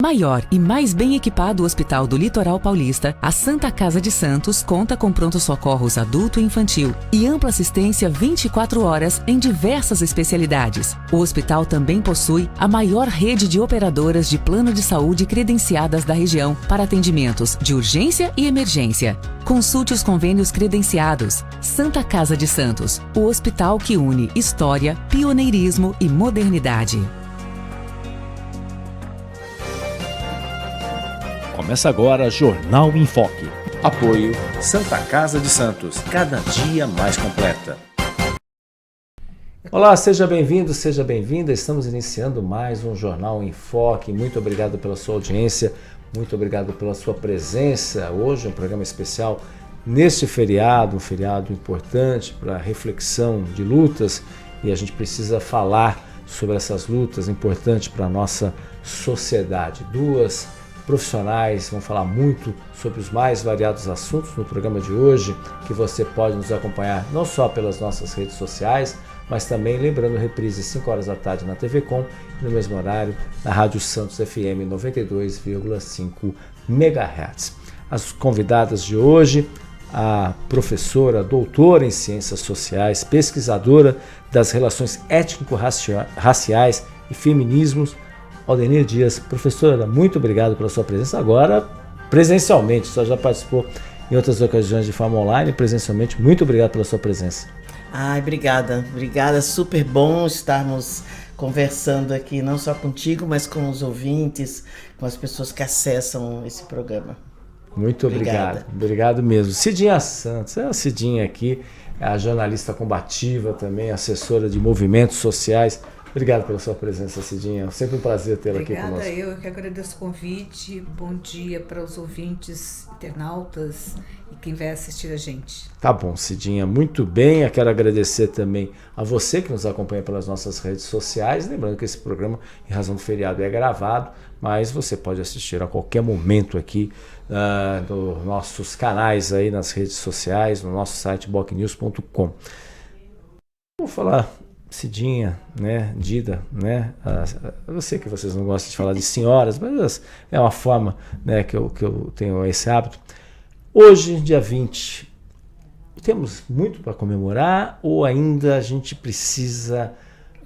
Maior e mais bem equipado Hospital do Litoral Paulista, a Santa Casa de Santos conta com pronto-socorros adulto e infantil e ampla assistência 24 horas em diversas especialidades. O hospital também possui a maior rede de operadoras de plano de saúde credenciadas da região para atendimentos de urgência e emergência. Consulte os convênios credenciados. Santa Casa de Santos, o hospital que une história, pioneirismo e modernidade. Começa agora Jornal em Foque. Apoio Santa Casa de Santos, cada dia mais completa. Olá, seja bem-vindo, seja bem-vinda. Estamos iniciando mais um Jornal em Foque. Muito obrigado pela sua audiência, muito obrigado pela sua presença. Hoje um programa especial neste feriado, um feriado importante para reflexão de lutas, e a gente precisa falar sobre essas lutas importantes para a nossa sociedade. Duas profissionais vão falar muito sobre os mais variados assuntos no programa de hoje, que você pode nos acompanhar não só pelas nossas redes sociais, mas também, lembrando, reprise 5 horas da tarde na TV Com e no mesmo horário na Rádio Santos FM 92,5 MHz. As convidadas de hoje, a professora, doutora em Ciências Sociais, pesquisadora das relações étnico-raciais e feminismos, Aldenir Dias. Professora, muito obrigado pela sua presença. Agora, presencialmente, você já participou em outras ocasiões de forma online, presencialmente. Muito obrigado pela sua presença. Ai, obrigada. Super bom estarmos conversando aqui, não só contigo, mas com os ouvintes, com as pessoas que acessam esse programa. Muito obrigado. Obrigado mesmo. Cidinha Santos, a Cidinha aqui, a jornalista combativa também, assessora de movimentos sociais. Obrigado pela sua presença, Cidinha. Sempre um prazer tê-la aqui conosco. Obrigada, eu que agradeço o convite. Bom dia para os ouvintes, internautas e quem vai assistir a gente. Tá bom, Cidinha, muito bem. Eu quero agradecer também a você que nos acompanha pelas nossas redes sociais. Lembrando que esse programa, em razão do feriado, é gravado, mas você pode assistir a qualquer momento aqui nos nossos canais aí nas redes sociais, no nosso site bocnews.com. Vou falar... Cidinha, né, Dida, né, eu sei que vocês não gostam de falar de senhoras, mas é uma forma, né, que eu tenho esse hábito. Hoje, dia 20, temos muito para comemorar ou ainda a gente precisa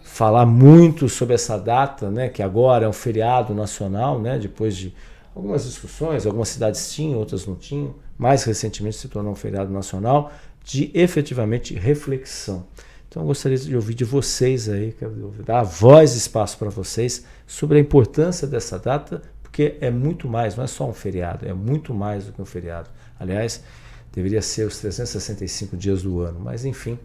falar muito sobre essa data, né, que agora é um feriado nacional, né, depois de algumas discussões, algumas cidades tinham, outras não tinham, mais recentemente se tornou um feriado nacional, de efetivamente reflexão. Então eu gostaria de ouvir de vocês aí, quero dar voz e espaço para vocês sobre a importância dessa data, porque é muito mais, não é só um feriado, é muito mais do que um feriado. Aliás, deveria ser os 365 dias do ano, mas enfim,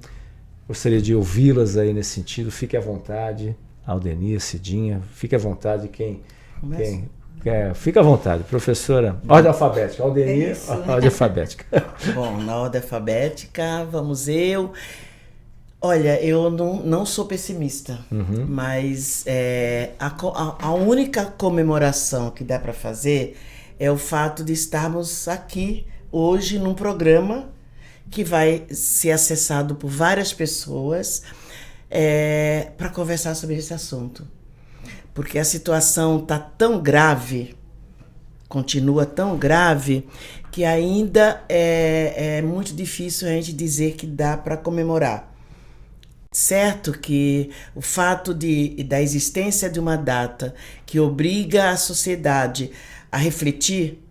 gostaria de ouvi-las aí nesse sentido. Fique à vontade, Aldenir, Cidinha, fique à vontade fica à vontade, professora. Ordem alfabética, Aldenir, ordem alfabética. Bom, na ordem alfabética, vamos eu... Olha, eu não sou pessimista, mas a única comemoração que dá para fazer é o fato de estarmos aqui hoje num programa que vai ser acessado por várias pessoas para conversar sobre esse assunto. Porque a situação está tão grave, continua tão grave, que ainda é muito difícil a gente dizer que dá para comemorar. Certo que o fato da existência de uma data que obriga a sociedade a refletir,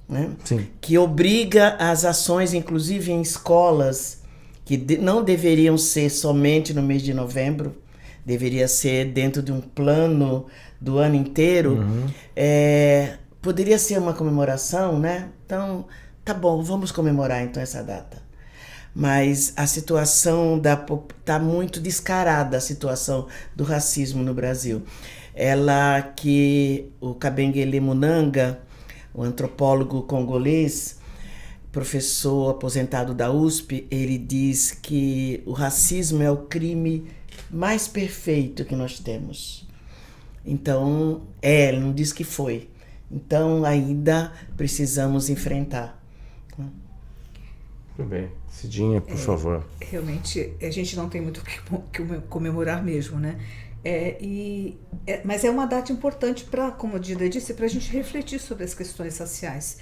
né? Sim. Que obriga as ações, inclusive em escolas, que não deveriam ser somente no mês de novembro, deveria ser dentro de um plano do ano inteiro, poderia ser uma comemoração, né? Então, tá bom, vamos comemorar então essa data. Mas a situação está muito descarada, a situação do racismo no Brasil. Ela que o Kabengele Munanga, o antropólogo congolês, professor aposentado da USP, ele diz que o racismo é o crime mais perfeito que nós temos. Então, ele não diz que foi. Então, ainda precisamos enfrentar. Muito bem. Cidinha, por favor. Realmente, a gente não tem muito o que comemorar mesmo, né? Mas é uma data importante para, como a Dida disse, para a gente refletir sobre as questões raciais.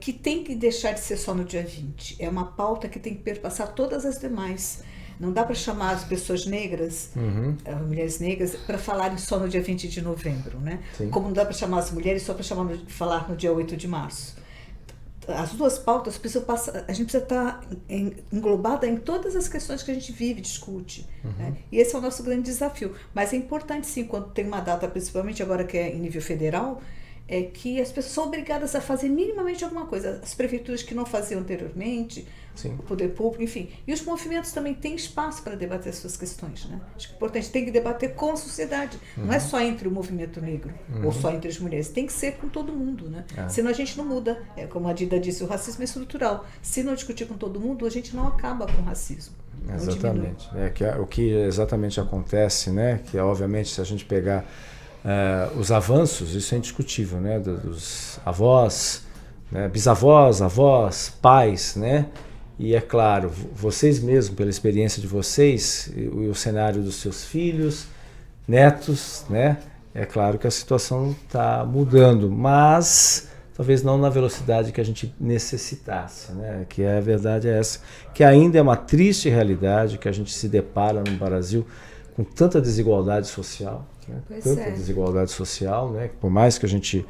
Que tem que deixar de ser só no dia 20. É uma pauta que tem que perpassar todas as demais. Não dá para chamar as pessoas negras, as mulheres negras, para falarem só no dia 20 de novembro, né? Sim. Como não dá para chamar as mulheres só para falar no dia 8 de março. As duas pautas precisam passar, a gente precisa estar englobada em todas as questões que a gente vive, discute. Né? E esse é o nosso grande desafio. Mas é importante, sim, quando tem uma data, principalmente agora que é em nível federal, que as pessoas são obrigadas a fazer minimamente alguma coisa. As prefeituras que não faziam anteriormente, Sim. o poder público, enfim. E os movimentos também têm espaço para debater as suas questões. Né? Acho que é importante, tem que debater com a sociedade. Não é só entre o movimento negro ou só entre as mulheres. Tem que ser com todo mundo. Né? Senão a gente não muda. Como a Dida disse, o racismo é estrutural. Se não discutir com todo mundo, a gente não acaba com o racismo. Exatamente. O que exatamente acontece, né? Que obviamente se a gente pegar os avanços, isso é indiscutível, né? Dos avós, né? Bisavós, avós, pais, né? E é claro, vocês mesmos, pela experiência de vocês, e o cenário dos seus filhos, netos, né? É claro que a situação está mudando, mas talvez não na velocidade que a gente necessitasse, né? Que a verdade é essa, que ainda é uma triste realidade que a gente se depara no Brasil com tanta desigualdade social, né? Desigualdade social, né? Por mais que a gente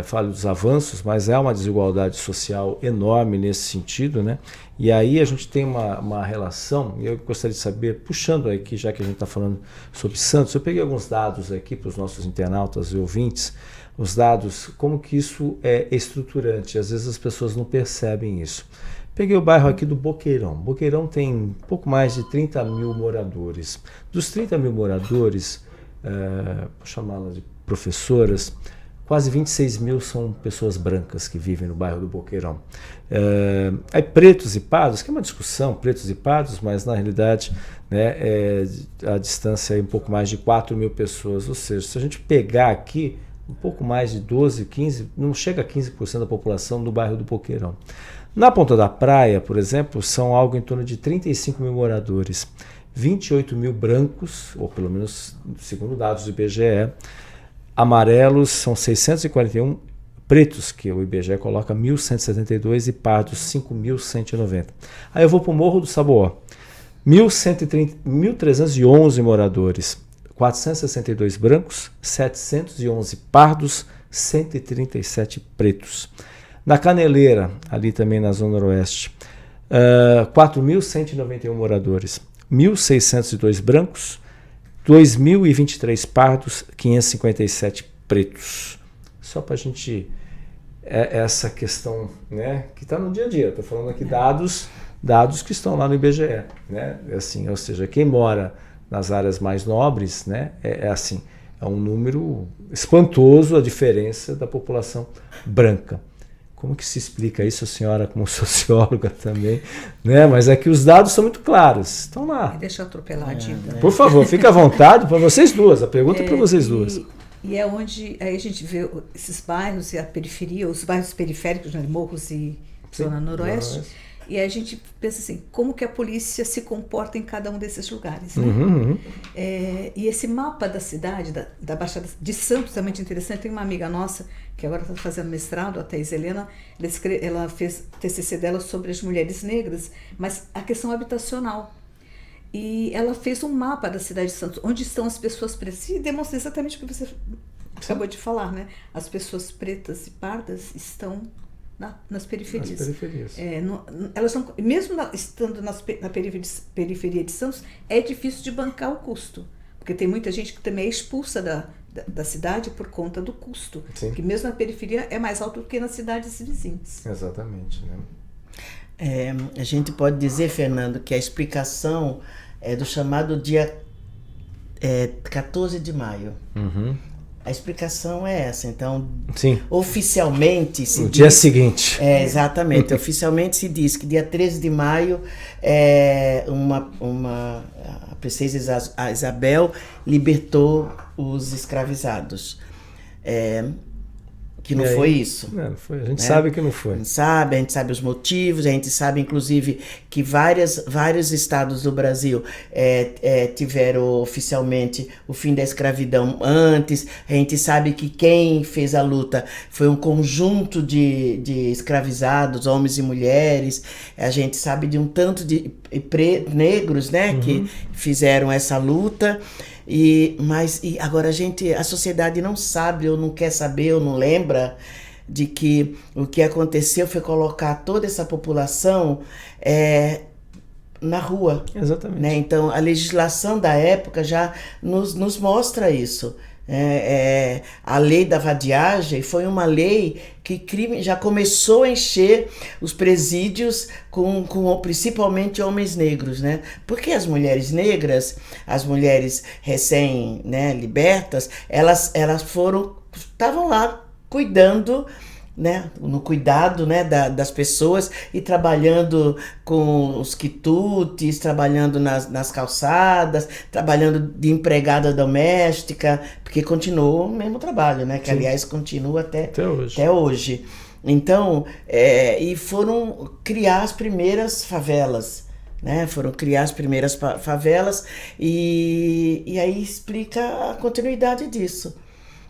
fale dos avanços, mas é uma desigualdade social enorme nesse sentido, né? E aí a gente tem uma relação, e eu gostaria de saber, puxando aqui, já que a gente está falando sobre Santos, eu peguei alguns dados aqui para os nossos internautas e ouvintes, os dados, como que isso é estruturante, às vezes as pessoas não percebem isso. Peguei o bairro aqui do Boqueirão. Boqueirão tem um pouco mais de 30 mil moradores. Dos 30 mil moradores, vou chamá-las de professoras, quase 26 mil são pessoas brancas que vivem no bairro do Boqueirão. Aí pretos e pardos, que é uma discussão, pretos e pardos, mas na realidade, né, a distância é um pouco mais de 4 mil pessoas. Ou seja, se a gente pegar aqui, um pouco mais de 12, 15, não chega a 15% da população do bairro do Boqueirão. Na Ponta da Praia, por exemplo, são algo em torno de 35 mil moradores, 28 mil brancos, ou pelo menos segundo dados do IBGE, amarelos são 641, pretos, que o IBGE coloca 1.172 e pardos 5.190. Aí eu vou para o Morro do Saboó, 1.311 moradores, 462 brancos, 711 pardos, 137 pretos. Na Caneleira, ali também na Zona Noroeste, 4.191 moradores, 1.602 brancos, 2.023 pardos, 557 pretos. Só para a gente... essa questão, né, que está no dia a dia. Estou falando aqui dados que estão lá no IBGE. Né? Assim, ou seja, quem mora nas áreas mais nobres, né, assim, é um número espantoso a diferença da população branca. Como que se explica isso, a senhora, como socióloga também? Né? Mas é que os dados são muito claros. Estão lá. Deixa eu atropelar a Dida. Por favor, fique à vontade para vocês duas. A pergunta é para vocês duas. E é onde aí a gente vê esses bairros e a periferia, os bairros periféricos, né, Morros e Zona Noroeste. E aí a gente pensa assim, como que a polícia se comporta em cada um desses lugares. Né? E esse mapa da cidade, da Baixada de Santos, é muito interessante. Tem uma amiga nossa, que agora está fazendo mestrado, a Thais Helena, ela fez o TCC dela sobre as mulheres negras, mas a questão habitacional. E ela fez um mapa da cidade de Santos, onde estão as pessoas pretas, e demonstra exatamente o que você acabou de falar, né? As pessoas pretas e pardas estão nas periferias. Elas não, mesmo estando na periferia de Santos, é difícil de bancar o custo, porque tem muita gente que também é expulsa da cidade por conta do custo, Sim. que mesmo na periferia é mais alto do que nas cidades vizinhas. Exatamente, né? A gente pode dizer, Fernando, que a explicação é do chamado dia 14 de maio. A explicação é essa. Então, Sim. Oficialmente se diz... dia seguinte. Exatamente. Oficialmente se diz que dia 13 de maio a princesa Isabel libertou os escravizados. que não foi isso. Não foi. A gente sabe que não foi. A gente sabe os motivos, a gente sabe, inclusive, que vários estados do Brasil tiveram oficialmente o fim da escravidão antes. A gente sabe que quem fez a luta foi um conjunto de escravizados, homens e mulheres. A gente sabe de um tanto de negros, né, que fizeram essa luta. Mas agora a sociedade não sabe, ou não quer saber, ou não lembra de que o que aconteceu foi colocar toda essa população na rua. Exatamente. Né? Então, a legislação da época já nos mostra isso. A lei da vadiagem foi uma lei que já começou a encher os presídios com principalmente homens negros, né? Porque as mulheres negras, as mulheres recém, né, libertas, elas estavam lá cuidando, né, no cuidado, né, das pessoas e trabalhando com os quitutes, trabalhando nas calçadas, trabalhando de empregada doméstica, porque continuou o mesmo trabalho, né, que Sim. aliás continua até hoje. Então, e foram criar as primeiras favelas, né? Foram criar as primeiras favelas e aí explica a continuidade disso.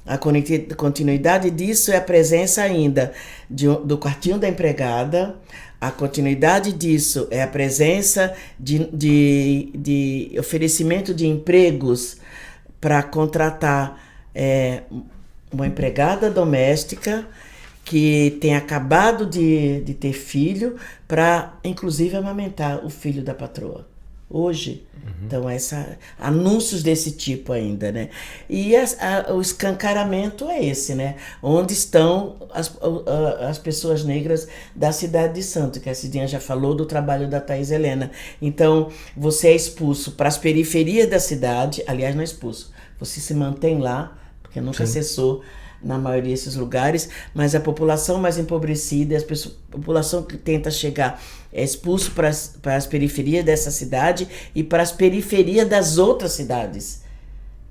A continuidade disso é a presença ainda do quartinho da empregada. A continuidade disso é a presença de oferecimento de empregos para contratar uma empregada doméstica que tem acabado de ter filho para, inclusive, amamentar o filho da patroa. Hoje, então, anúncios desse tipo ainda, né? E o escancaramento é esse, né? Onde estão as pessoas negras da cidade de Santos, que a Cidinha já falou do trabalho da Thais Helena. Então, você é expulso para as periferias da cidade, aliás, não é expulso, você se mantém lá, porque nunca cessou na maioria desses lugares, mas a população mais empobrecida, a população que tenta chegar é expulso para as periferias dessa cidade e para as periferias das outras cidades.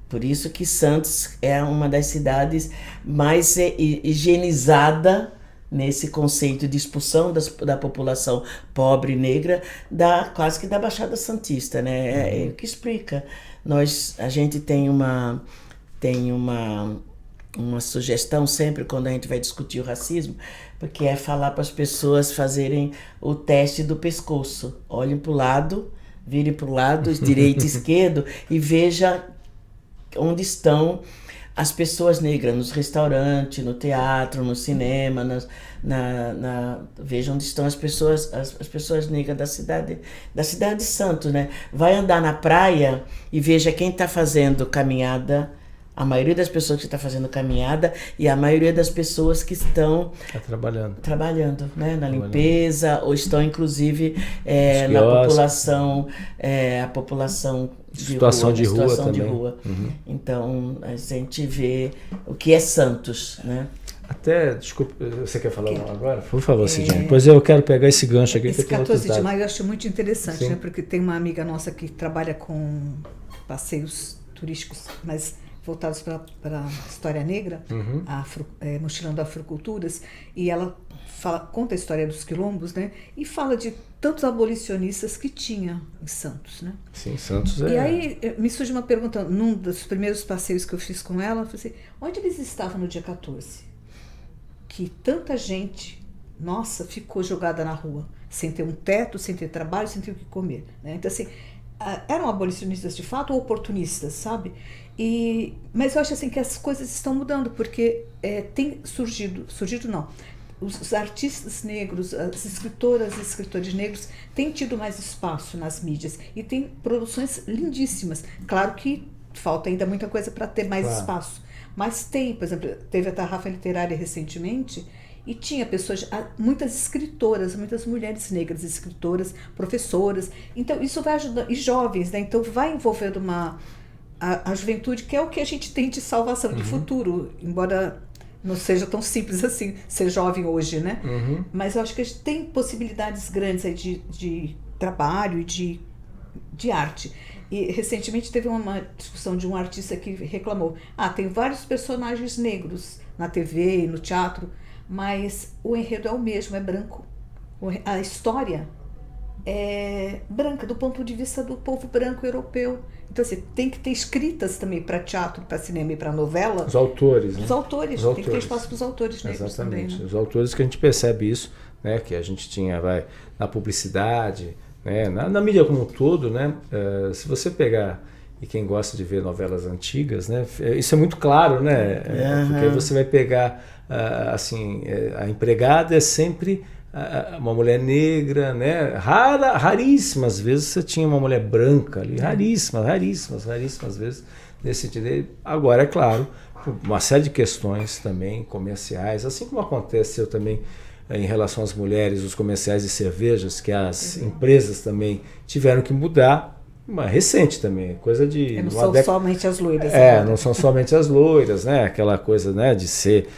Por isso que Santos é uma das cidades mais higienizada nesse conceito de expulsão da população pobre e negra, quase que da Baixada Santista, né? É o que explica. A gente tem uma sugestão sempre quando a gente vai discutir o racismo, porque é falar para as pessoas fazerem o teste do pescoço. Olhem para o lado, virem para o lado, direito e esquerdo, e veja onde estão as pessoas negras, nos restaurantes, no teatro, no cinema, veja onde estão as pessoas negras da cidade de Santos, né? Vai andar na praia e veja quem está fazendo caminhada. A maioria das pessoas que está fazendo caminhada e a maioria das pessoas que estão trabalhando, né, na limpeza, ou estão inclusive na população, a população de rua. Uhum. Então a gente vê o que é Santos, né? Até, desculpa, você quer falar agora? Por favor, Cidinha. Pois eu quero pegar esse gancho aqui. Esse 14 de maio eu acho muito interessante, né? Porque tem uma amiga nossa que trabalha com passeios turísticos, mas voltados para a história negra, Mochilando Afroculturas, e ela conta a história dos quilombos, né? E fala de tantos abolicionistas que tinha em Santos, né? Sim, Santos E aí me surge uma pergunta, num dos primeiros passeios que eu fiz com ela, eu falei assim, onde eles estavam no dia 14? Que tanta gente, nossa, ficou jogada na rua, sem ter um teto, sem ter trabalho, sem ter o que comer, né? Então, assim, eram abolicionistas de fato ou oportunistas, sabe? Mas eu acho assim que as coisas estão mudando, porque tem surgido não, os artistas negros, as escritoras e escritores negros têm tido mais espaço nas mídias e tem produções lindíssimas. Claro que falta ainda muita coisa para ter mais espaço, mas tem, por exemplo, teve a Tarrafa Literária recentemente e tinha muitas escritoras, muitas mulheres negras, escritoras, professoras. Então isso vai ajudando, e jovens, né? Então vai envolvendo a juventude, que é o que a gente tem de salvação de futuro, embora não seja tão simples assim ser jovem hoje, né? Mas eu acho que a gente tem possibilidades grandes aí de trabalho e de arte. E recentemente teve uma discussão de um artista que reclamou: tem vários personagens negros na TV e no teatro, mas o enredo é o mesmo, é branco. A história é branca, do ponto de vista do povo branco europeu. Então, assim, tem que ter escritas também para teatro, para cinema e para novela. Os autores, né? Os autores, tem que ter espaço para os autores negros também. Né? Os autores, que a gente percebe isso, né? Que a gente tinha, na publicidade, né? Na mídia como um todo, né? Se você pegar, e quem gosta de ver novelas antigas, né? Isso é muito claro, né? Porque aí você vai pegar, a empregada é sempre uma mulher negra, né? Raríssimas vezes você tinha uma mulher branca ali, raríssimas vezes nesse sentido. Agora, é claro, uma série de questões também comerciais, assim como aconteceu também em relação às mulheres, os comerciais de cervejas, que as empresas também tiveram que mudar. Recente também, coisa de... Não são somente as loiras. Não são somente as loiras, né? Aquela coisa, né, de ser...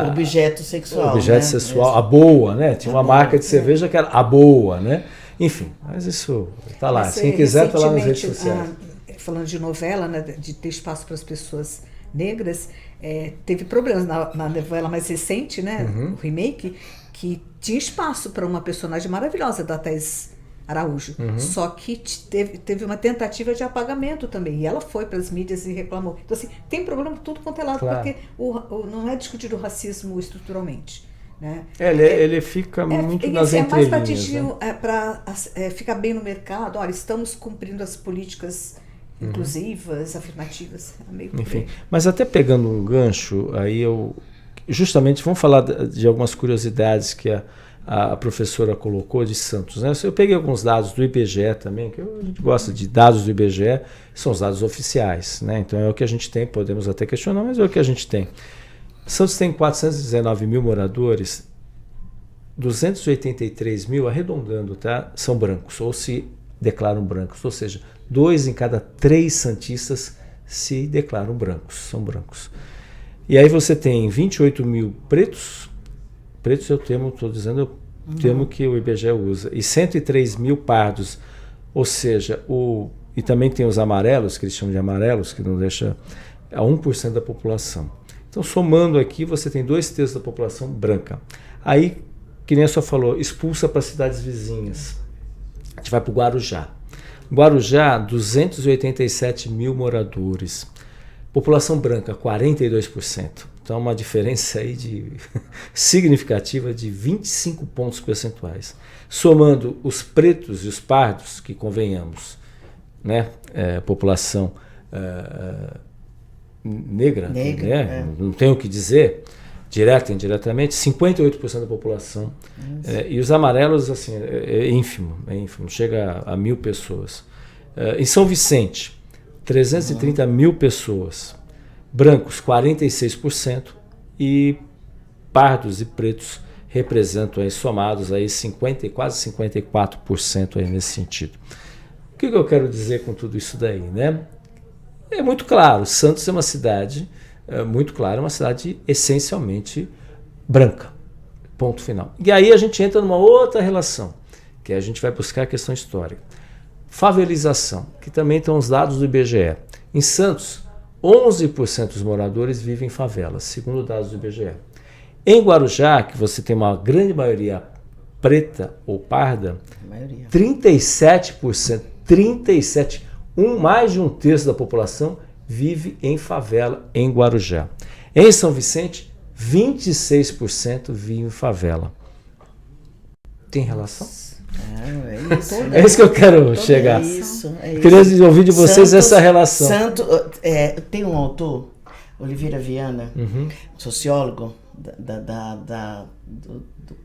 objeto sexual. Objeto sexual, a boa, né? Tinha uma marca de cerveja que era a boa, né? Enfim, mas isso tá lá. Quem quiser tá lá nas redes sociais. Falando de novela, né, de ter espaço para as pessoas negras, teve problemas na novela mais recente, né? O remake, que tinha espaço para uma personagem maravilhosa da Thais Araújo. Só que teve uma tentativa de apagamento também. E ela foi para as mídias e reclamou. Então, assim, tem problema tudo quanto é lado, porque não é discutido o racismo estruturalmente. Né? Ele fica muito nas entrelinhas. É mais para ficar bem no mercado. Olha, estamos cumprindo as políticas inclusivas, afirmativas. Enfim, mas até pegando um gancho, aí justamente vamos falar de algumas curiosidades que a professora colocou de Santos, né? Eu peguei alguns dados do IBGE também, que a gente gosta de dados do IBGE, são os dados oficiais, né? Então é o que a gente tem, podemos até questionar, mas é o que a gente tem. Santos tem 419 mil moradores, 283 mil, arredondando, tá? São brancos, ou se declaram brancos, ou seja, 2 em cada 3 santistas se declaram brancos, são brancos. E aí você tem 28 mil pretos é o termo, estou dizendo, o termo que o IBGE usa, e 103 mil pardos, ou seja, e também tem os amarelos, que eles chamam de amarelos, que não deixa a 1% da população. Então, somando aqui, você tem 2/3 da população branca. Aí, que nem a senhora falou, expulsa para cidades vizinhas. A gente vai para o Guarujá. Guarujá, 287 mil moradores. População branca, 42%. Então, uma diferença aí significativa de 25 pontos percentuais. Somando os pretos e os pardos, que convenhamos, né? População negra, né? Não tenho o que dizer, direta e indiretamente, 58% da população. E os amarelos, assim, é ínfimo, chega a 1.000 pessoas. Em São Vicente, 330 mil pessoas. Brancos, 46%, e pardos e pretos representam aí, somados aí, quase 54% aí nesse sentido. O que eu quero dizer com tudo isso daí, né? É muito claro, Santos é uma cidade, muito claro, uma cidade essencialmente branca, ponto final. E aí a gente entra numa outra relação, que a gente vai buscar a questão histórica. Favelização, que também estão os dados do IBGE. Em Santos, 11% dos moradores vivem em favelas, segundo dados do IBGE. Em Guarujá, que você tem uma grande maioria preta ou parda, 37%, mais de 1/3 da população vive em favela em Guarujá. Em São Vicente, 26% vive em favela. Tem relação? É isso. É isso que eu quero chegar. É isso. Queria ouvir de vocês essa relação. Tem um autor, Oliveira Viana, sociólogo do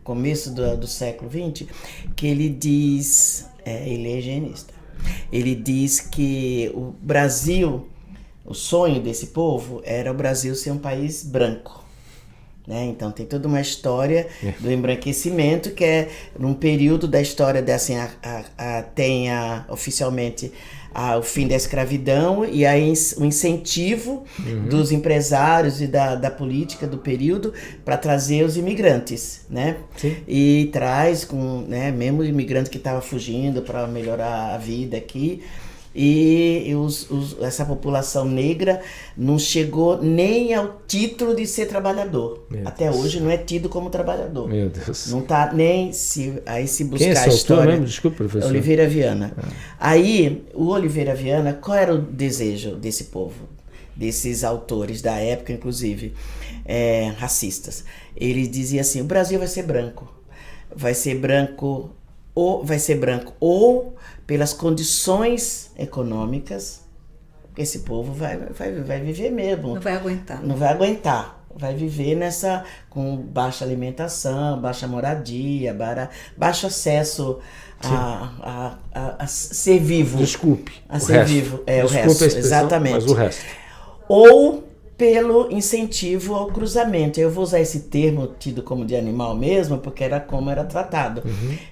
começo do século XX, que ele diz, ele é higienista, ele diz que o Brasil, o sonho desse povo era o Brasil ser um país branco. Né? Então tem toda uma história do embranquecimento, que é num período da história tem oficialmente o fim da escravidão e aí o incentivo dos empresários e da política do período para trazer os imigrantes, né? Sim. E traz mesmo o imigrante que estava fugindo para melhorar a vida aqui. e essa população negra não chegou nem ao título de ser trabalhador. Até hoje não é tido como trabalhador. Meu Deus. Não tá nem se buscar Quem é a história. mesmo? Desculpa, professor. Oliveira Viana. Aí, o Oliveira Viana, qual era o desejo desse povo? Desses autores da época, inclusive, racistas. Ele dizia assim: o Brasil vai ser branco. Vai ser branco ou pelas condições econômicas, esse povo vai viver mesmo. Não vai aguentar. Não vai aguentar. Vai viver com baixa alimentação, baixa moradia, baixo acesso a ser vivo. Desculpe. A ser vivo. O resto, exatamente. Mas o resto. Ou pelo incentivo ao cruzamento. Eu vou usar esse termo tido como de animal mesmo, porque era como era tratado.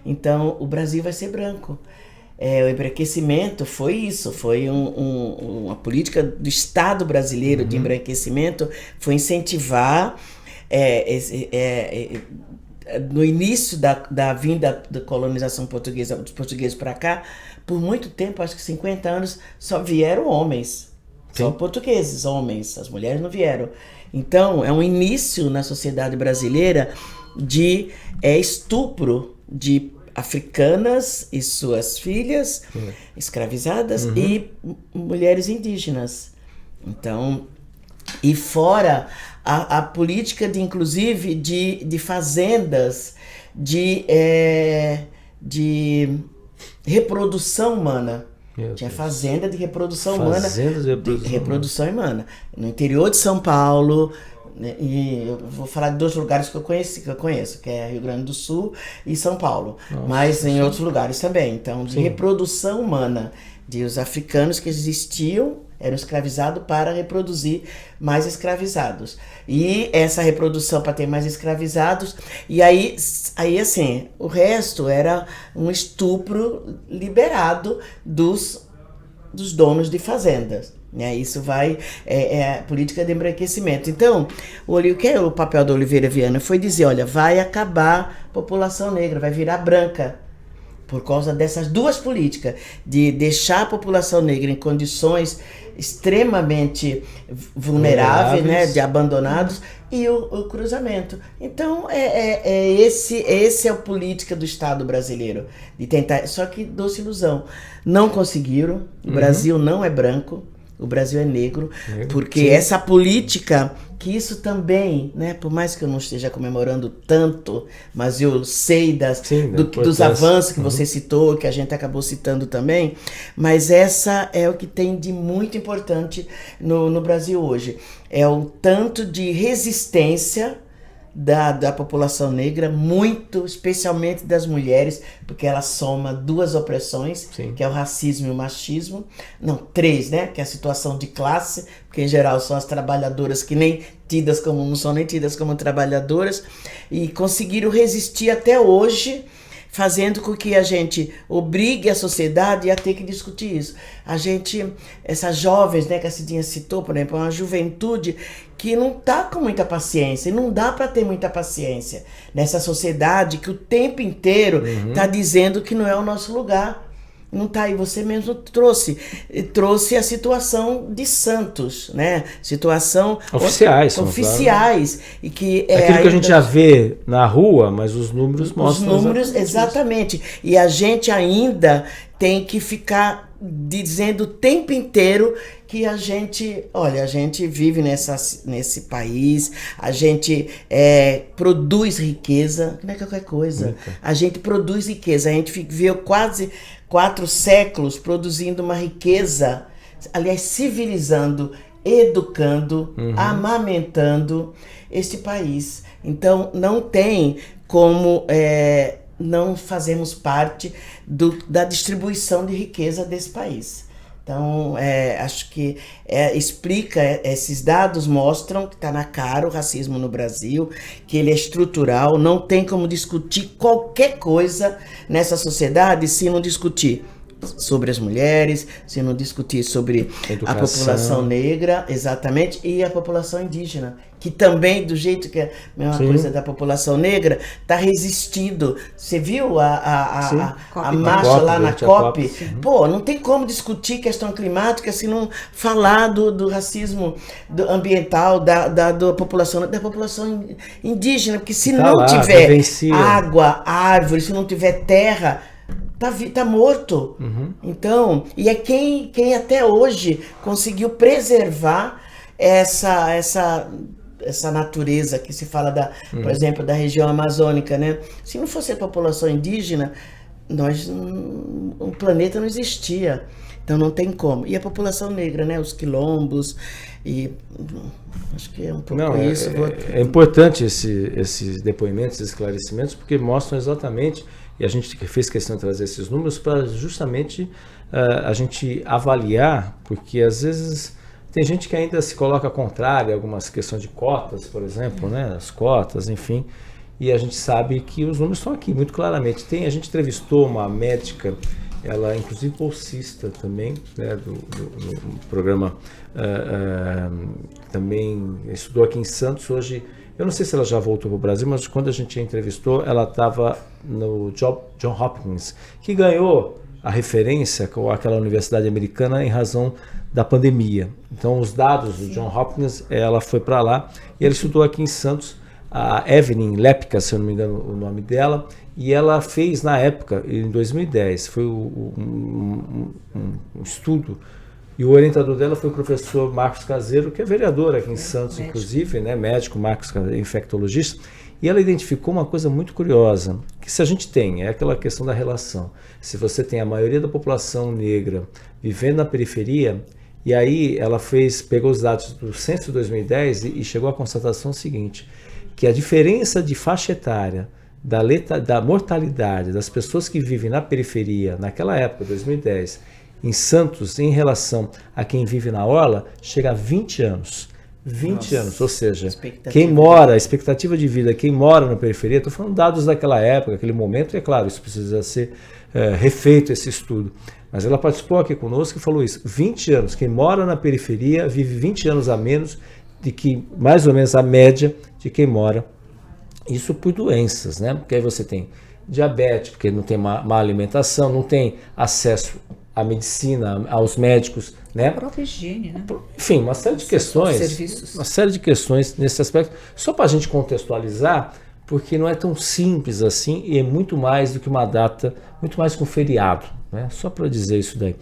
Então, o Brasil vai ser branco. O embranquecimento foi isso, foi uma política do Estado brasileiro de embranquecimento, foi incentivar no início da vinda da colonização portuguesa, dos portugueses para cá, por muito tempo, acho que 50 anos, só vieram homens. Só portugueses, homens, as mulheres não vieram. Então, é um início na sociedade brasileira de estupro de africanas e suas filhas escravizadas e mulheres indígenas. Então, e fora a política inclusive de fazendas de reprodução humana. Tinha fazenda de reprodução humana. Reprodução humana. No interior de São Paulo, né, e eu vou falar de 2 lugares que eu conheço, que é Rio Grande do Sul e São Paulo. Mas em outros lugares também. Então, de reprodução humana, de os africanos que existiam, eram escravizados para reproduzir mais escravizados. E essa reprodução para ter mais escravizados, e aí assim, o resto era um estupro liberado dos donos de fazendas. Isso vai, a política de embranquecimento. Então, o que é o papel da Oliveira Viana? Foi dizer, olha, vai acabar a população negra, vai virar branca. Por causa dessas 2 políticas, de deixar a população negra em condições extremamente vulneráveis, né, de abandonados, e o cruzamento. Então, esse é a política do Estado brasileiro, de tentar, só que doce ilusão. Não conseguiram, o Brasil não é branco, o Brasil é negro, porque essa política, que isso também, né, por mais que eu não esteja comemorando tanto, mas eu sei dos avanços que você citou, que a gente acabou citando também, mas essa é o que tem de muito importante no Brasil hoje. É o tanto de resistência da população negra, muito, especialmente das mulheres, porque ela soma 2 opressões, que é o racismo e o machismo. Não, 3, né? Que é a situação de classe, porque em geral são as trabalhadoras que não são nem tidas como trabalhadoras, e conseguiram resistir até hoje, fazendo com que a gente obrigue a sociedade a ter que discutir isso. Essas jovens, né, que a Cidinha citou, por exemplo, é uma juventude que não está com muita paciência, e não dá para ter muita paciência nessa sociedade que o tempo inteiro está dizendo que não é o nosso lugar. Não está aí, você mesmo trouxe a situação de Santos, né? Situação oficiais e que aquilo que a gente já vê na rua, mas os números mostram. Os números, exatamente. E a gente ainda tem que ficar dizendo o tempo inteiro que a gente vive nesse país, a gente produz riqueza, não é qualquer coisa. A gente produz riqueza, a gente viveu quase 4 séculos produzindo uma riqueza, aliás, civilizando, educando, amamentando este país. Então, não tem como não fazermos parte da distribuição de riqueza desse país. Então, acho que explica, esses dados mostram que está na cara o racismo no Brasil, que ele é estrutural, não tem como discutir qualquer coisa nessa sociedade se não discutir sobre as mulheres, se não discutir sobre a população negra, exatamente, e a população indígena, que também, do jeito que é a mesma coisa da população negra, está resistindo. Você viu a marcha lá na COP? Pô, não tem como discutir questão climática se não falar do racismo ambiental da população indígena, porque se não tiver água, árvore, se não tiver terra, tá morto. Então, e é quem até hoje conseguiu preservar essa natureza que se fala por exemplo, da região amazônica, né? Se não fosse a população indígena, o planeta não existia. Então não tem como. E a população negra, né? Os quilombos, e acho que é um pouco isso. É importante esses depoimentos, esses esclarecimentos, porque mostram exatamente, e a gente fez questão de trazer esses números para justamente a gente avaliar, porque às vezes tem gente que ainda se coloca contrária a algumas questões de cotas, por exemplo, né? As cotas, enfim, e a gente sabe que os números estão aqui muito claramente. A gente entrevistou uma médica, ela inclusive bolsista também, né, do programa, também estudou aqui em Santos. Hoje, eu não sei se ela já voltou para o Brasil, mas quando a gente a entrevistou, ela estava no John Hopkins, que ganhou a referência com aquela universidade americana em razão da pandemia. Então, os dados do John Hopkins, ela foi para lá e ela estudou aqui em Santos, a Evelyn Lepka, se eu não me engano o nome dela, e ela fez na época, em 2010, foi um estudo, e o orientador dela foi o professor Marcos Caseiro, que é vereador aqui em Santos, médico. Inclusive, né, médico, Marcos Caseiro, infectologista, e ela identificou uma coisa muito curiosa, que se a gente tem, é aquela questão da relação, se você tem a maioria da população negra vivendo na periferia, e aí ela pegou os dados do censo de 2010 e chegou à constatação seguinte, que a diferença de faixa etária da mortalidade das pessoas que vivem na periferia, naquela época, 2010, em Santos, em relação a quem vive na orla, chega a 20 anos. 20 anos, ou seja, a expectativa de vida, quem mora na periferia, estou falando dados daquela época, aquele momento, e é claro, isso precisa ser refeito, esse estudo. Mas ela participou aqui conosco e falou isso, 20 anos, quem mora na periferia vive 20 anos a menos de que, mais ou menos, a média de quem mora, isso por doenças, né? Porque aí você tem diabetes, porque não tem má alimentação, não tem acesso à medicina, aos médicos, né? A própria higiene, né? Enfim, uma série de questões, nesse aspecto, só para a gente contextualizar, porque não é tão simples assim e é muito mais do que uma data, muito mais que um feriado, né? Só para dizer isso daí.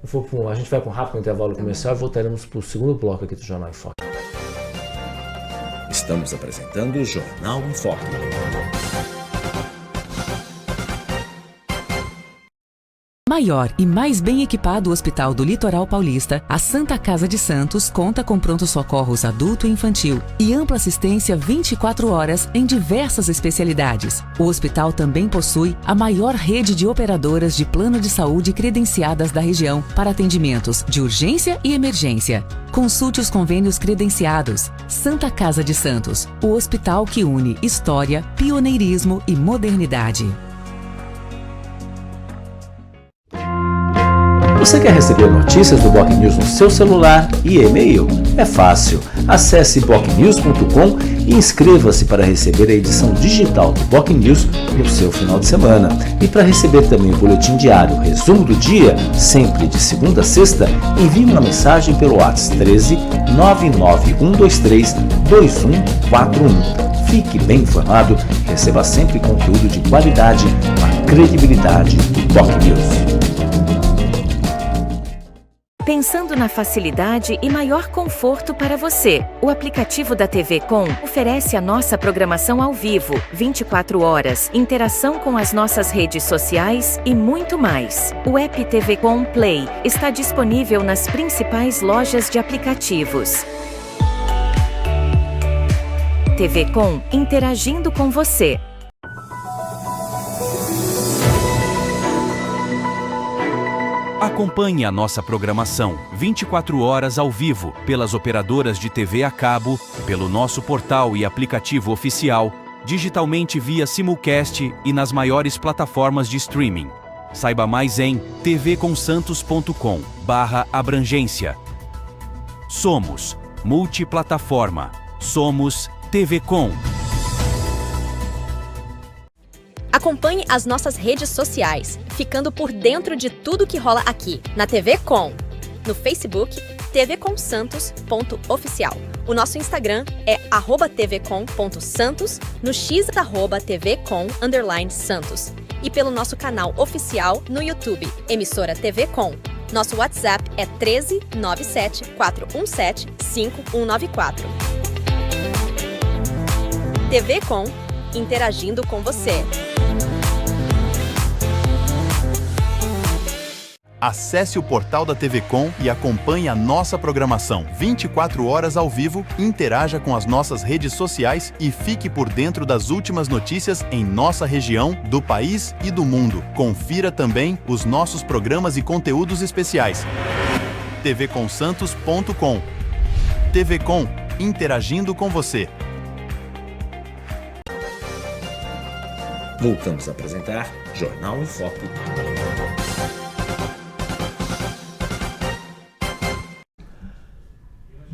A gente vai para um rápido intervalo comercial e voltaremos para o segundo bloco aqui do Jornal em Foque. Estamos apresentando o Jornal em Foque. Maior e mais bem equipado Hospital do Litoral Paulista, a Santa Casa de Santos conta com pronto-socorros adulto e infantil e ampla assistência 24 horas em diversas especialidades. O hospital também possui a maior rede de operadoras de plano de saúde credenciadas da região para atendimentos de urgência e emergência. Consulte os convênios credenciados. Santa Casa de Santos, o hospital que une história, pioneirismo e modernidade. Você quer receber notícias do Boc News no seu celular e e-mail? É fácil. Acesse bocnews.com e inscreva-se para receber a edição digital do Boc News no seu final de semana. E para receber também o boletim diário Resumo do Dia, sempre de segunda a sexta, envie uma mensagem pelo WhatsApp 13 99123 2141. Fique bem informado e receba sempre conteúdo de qualidade com a credibilidade do Boc News. Pensando na facilidade e maior conforto para você, o aplicativo da TV Com oferece a nossa programação ao vivo, 24 horas, interação com as nossas redes sociais e muito mais. O app TV Com Play está disponível nas principais lojas de aplicativos. TV Com, interagindo com você. Acompanhe a nossa programação 24 horas ao vivo pelas operadoras de TV a cabo, pelo nosso portal e aplicativo oficial, digitalmente via simulcast e nas maiores plataformas de streaming. Saiba mais em tvcomsantos.com/abrangência. Somos multiplataforma. Somos TV Com. Acompanhe as nossas redes sociais, ficando por dentro de tudo que rola aqui, na TV Com. No Facebook, tvcomsantos.oficial. O nosso Instagram é @tvcom.santos, no X @tvcom_santos. E pelo nosso canal oficial no YouTube, emissora TV Com. Nosso WhatsApp é 13 97 417 5194. TV Com, interagindo com você. Acesse o portal da TV Com e acompanhe a nossa programação 24 horas ao vivo, interaja com as nossas redes sociais e fique por dentro das últimas notícias em nossa região, do país e do mundo. Confira também os nossos programas e conteúdos especiais. tvcomsantos.com. TV Com, interagindo com você. Voltamos a apresentar Jornal em Foque.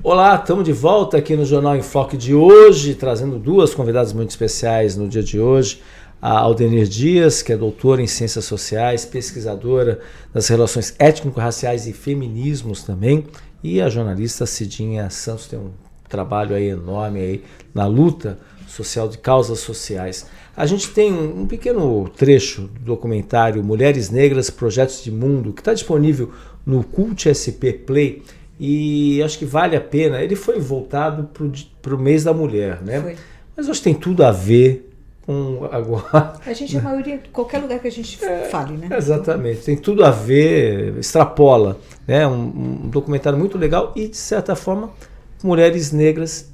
Olá, estamos de volta aqui no Jornal em Foque de hoje, trazendo duas convidadas muito especiais no dia de hoje. A Aldenir Dias, que é doutora em Ciências Sociais, pesquisadora das relações étnico-raciais e feminismos também, e a jornalista Cidinha Santos, tem um trabalho aí enorme aí na luta social de causas sociais. A gente tem um pequeno trecho do documentário Mulheres Negras, Projetos de Mundo, que está disponível no Cult SP Play, e acho que vale a pena. Ele foi voltado para o mês da mulher, né? Foi. Mas acho que tem tudo a ver com agora. A gente, a maioria, qualquer lugar que a gente fale, né? Exatamente, tem tudo a ver, extrapola, né? Um documentário muito legal e, de certa forma, Mulheres Negras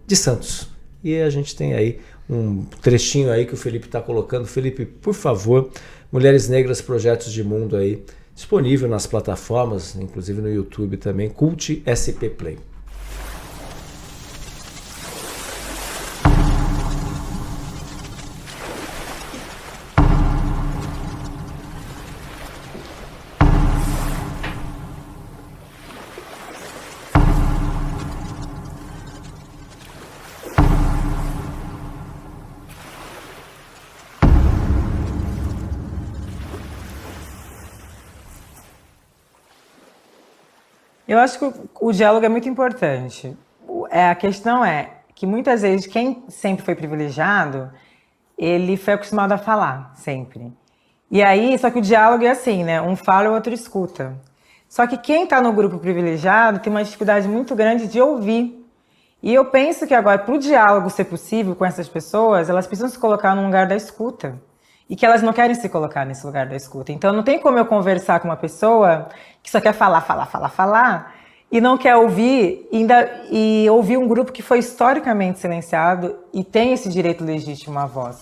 de Santos. E a gente tem aí um trechinho aí que o Felipe está colocando. Felipe, por favor, Mulheres Negras, Projetos de Mundo aí, disponível nas plataformas, inclusive no YouTube também, Cult SP Play. Eu acho que o diálogo é muito importante. A questão é que muitas vezes quem sempre foi privilegiado, ele foi acostumado a falar, sempre. E aí, só que o diálogo é assim, né? Um fala e o outro escuta. Só que quem está no grupo privilegiado tem uma dificuldade muito grande de ouvir. E eu penso que agora, para o diálogo ser possível com essas pessoas, elas precisam se colocar no lugar da escuta. E que elas não querem se colocar nesse lugar da escuta. Então não tem como eu conversar com uma pessoa que só quer falar, e não quer ouvir, e ouvir um grupo que foi historicamente silenciado e tem esse direito legítimo à voz.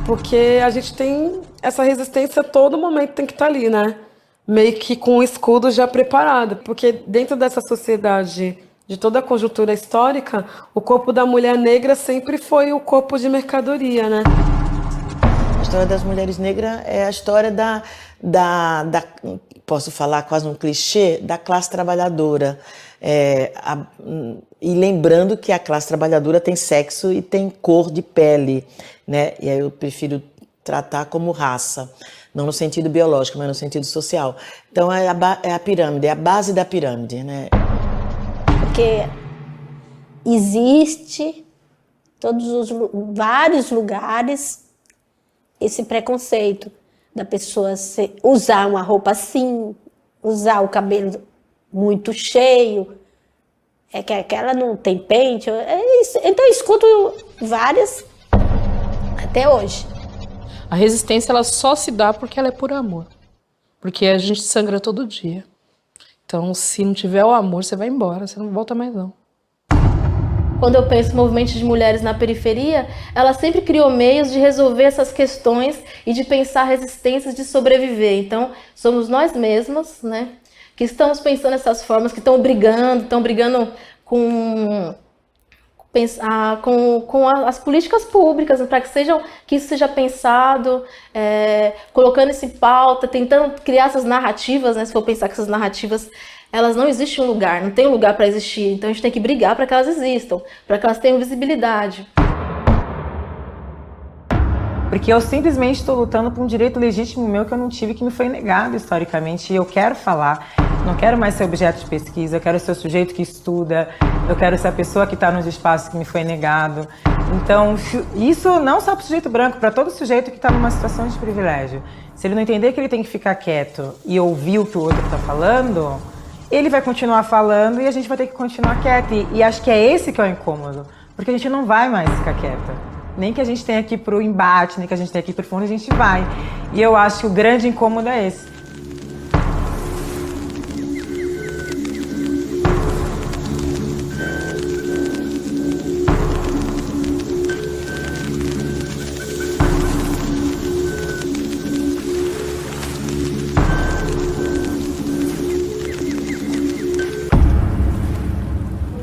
Porque a gente tem essa resistência a todo momento, tem que estar ali, né? Meio que com o escudo já preparado. Porque dentro dessa sociedade, de toda a conjuntura histórica, o corpo da mulher negra sempre foi o corpo de mercadoria, né? A história das mulheres negras é a história da posso falar quase um clichê, da classe trabalhadora. E lembrando que a classe trabalhadora tem sexo e tem cor de pele, né? E aí eu prefiro tratar como raça, não no sentido biológico, mas no sentido social. Então é a pirâmide, é a base da pirâmide, né? Porque existe vários lugares esse preconceito da pessoa usar uma roupa assim, usar o cabelo muito cheio, que ela não tem pente. Então eu escuto várias até hoje. A resistência ela só se dá porque ela é por amor, porque a gente sangra todo dia. Então se não tiver o amor, você vai embora, você não volta mais não. Quando eu penso no movimento de mulheres na periferia, ela sempre criou meios de resolver essas questões e de pensar resistências de sobreviver. Então, somos nós mesmas, né, que estamos pensando essas formas, que estão brigando com com as políticas públicas, para que isso seja pensado, colocando isso em pauta, tentando criar essas narrativas, né? Se for pensar que essas narrativas, elas não existem em um lugar, não tem um lugar para existir, então a gente tem que brigar para que elas existam, para que elas tenham visibilidade. Porque eu simplesmente estou lutando por um direito legítimo meu que eu não tive, que me foi negado historicamente, e eu quero falar. Não quero mais ser objeto de pesquisa, eu quero ser o sujeito que estuda, eu quero ser a pessoa que está nos espaços que me foi negado. Então, isso não só para o sujeito branco, para todo sujeito que está numa situação de privilégio. Se ele não entender que ele tem que ficar quieto e ouvir o que o outro está falando, ele vai continuar falando e a gente vai ter que continuar quieto. E acho que é esse que é o incômodo, porque a gente não vai mais ficar quieta. Nem que a gente tenha que ir pro embate, nem que a gente tenha que ir pro fundo, a gente vai. E eu acho que o grande incômodo é esse.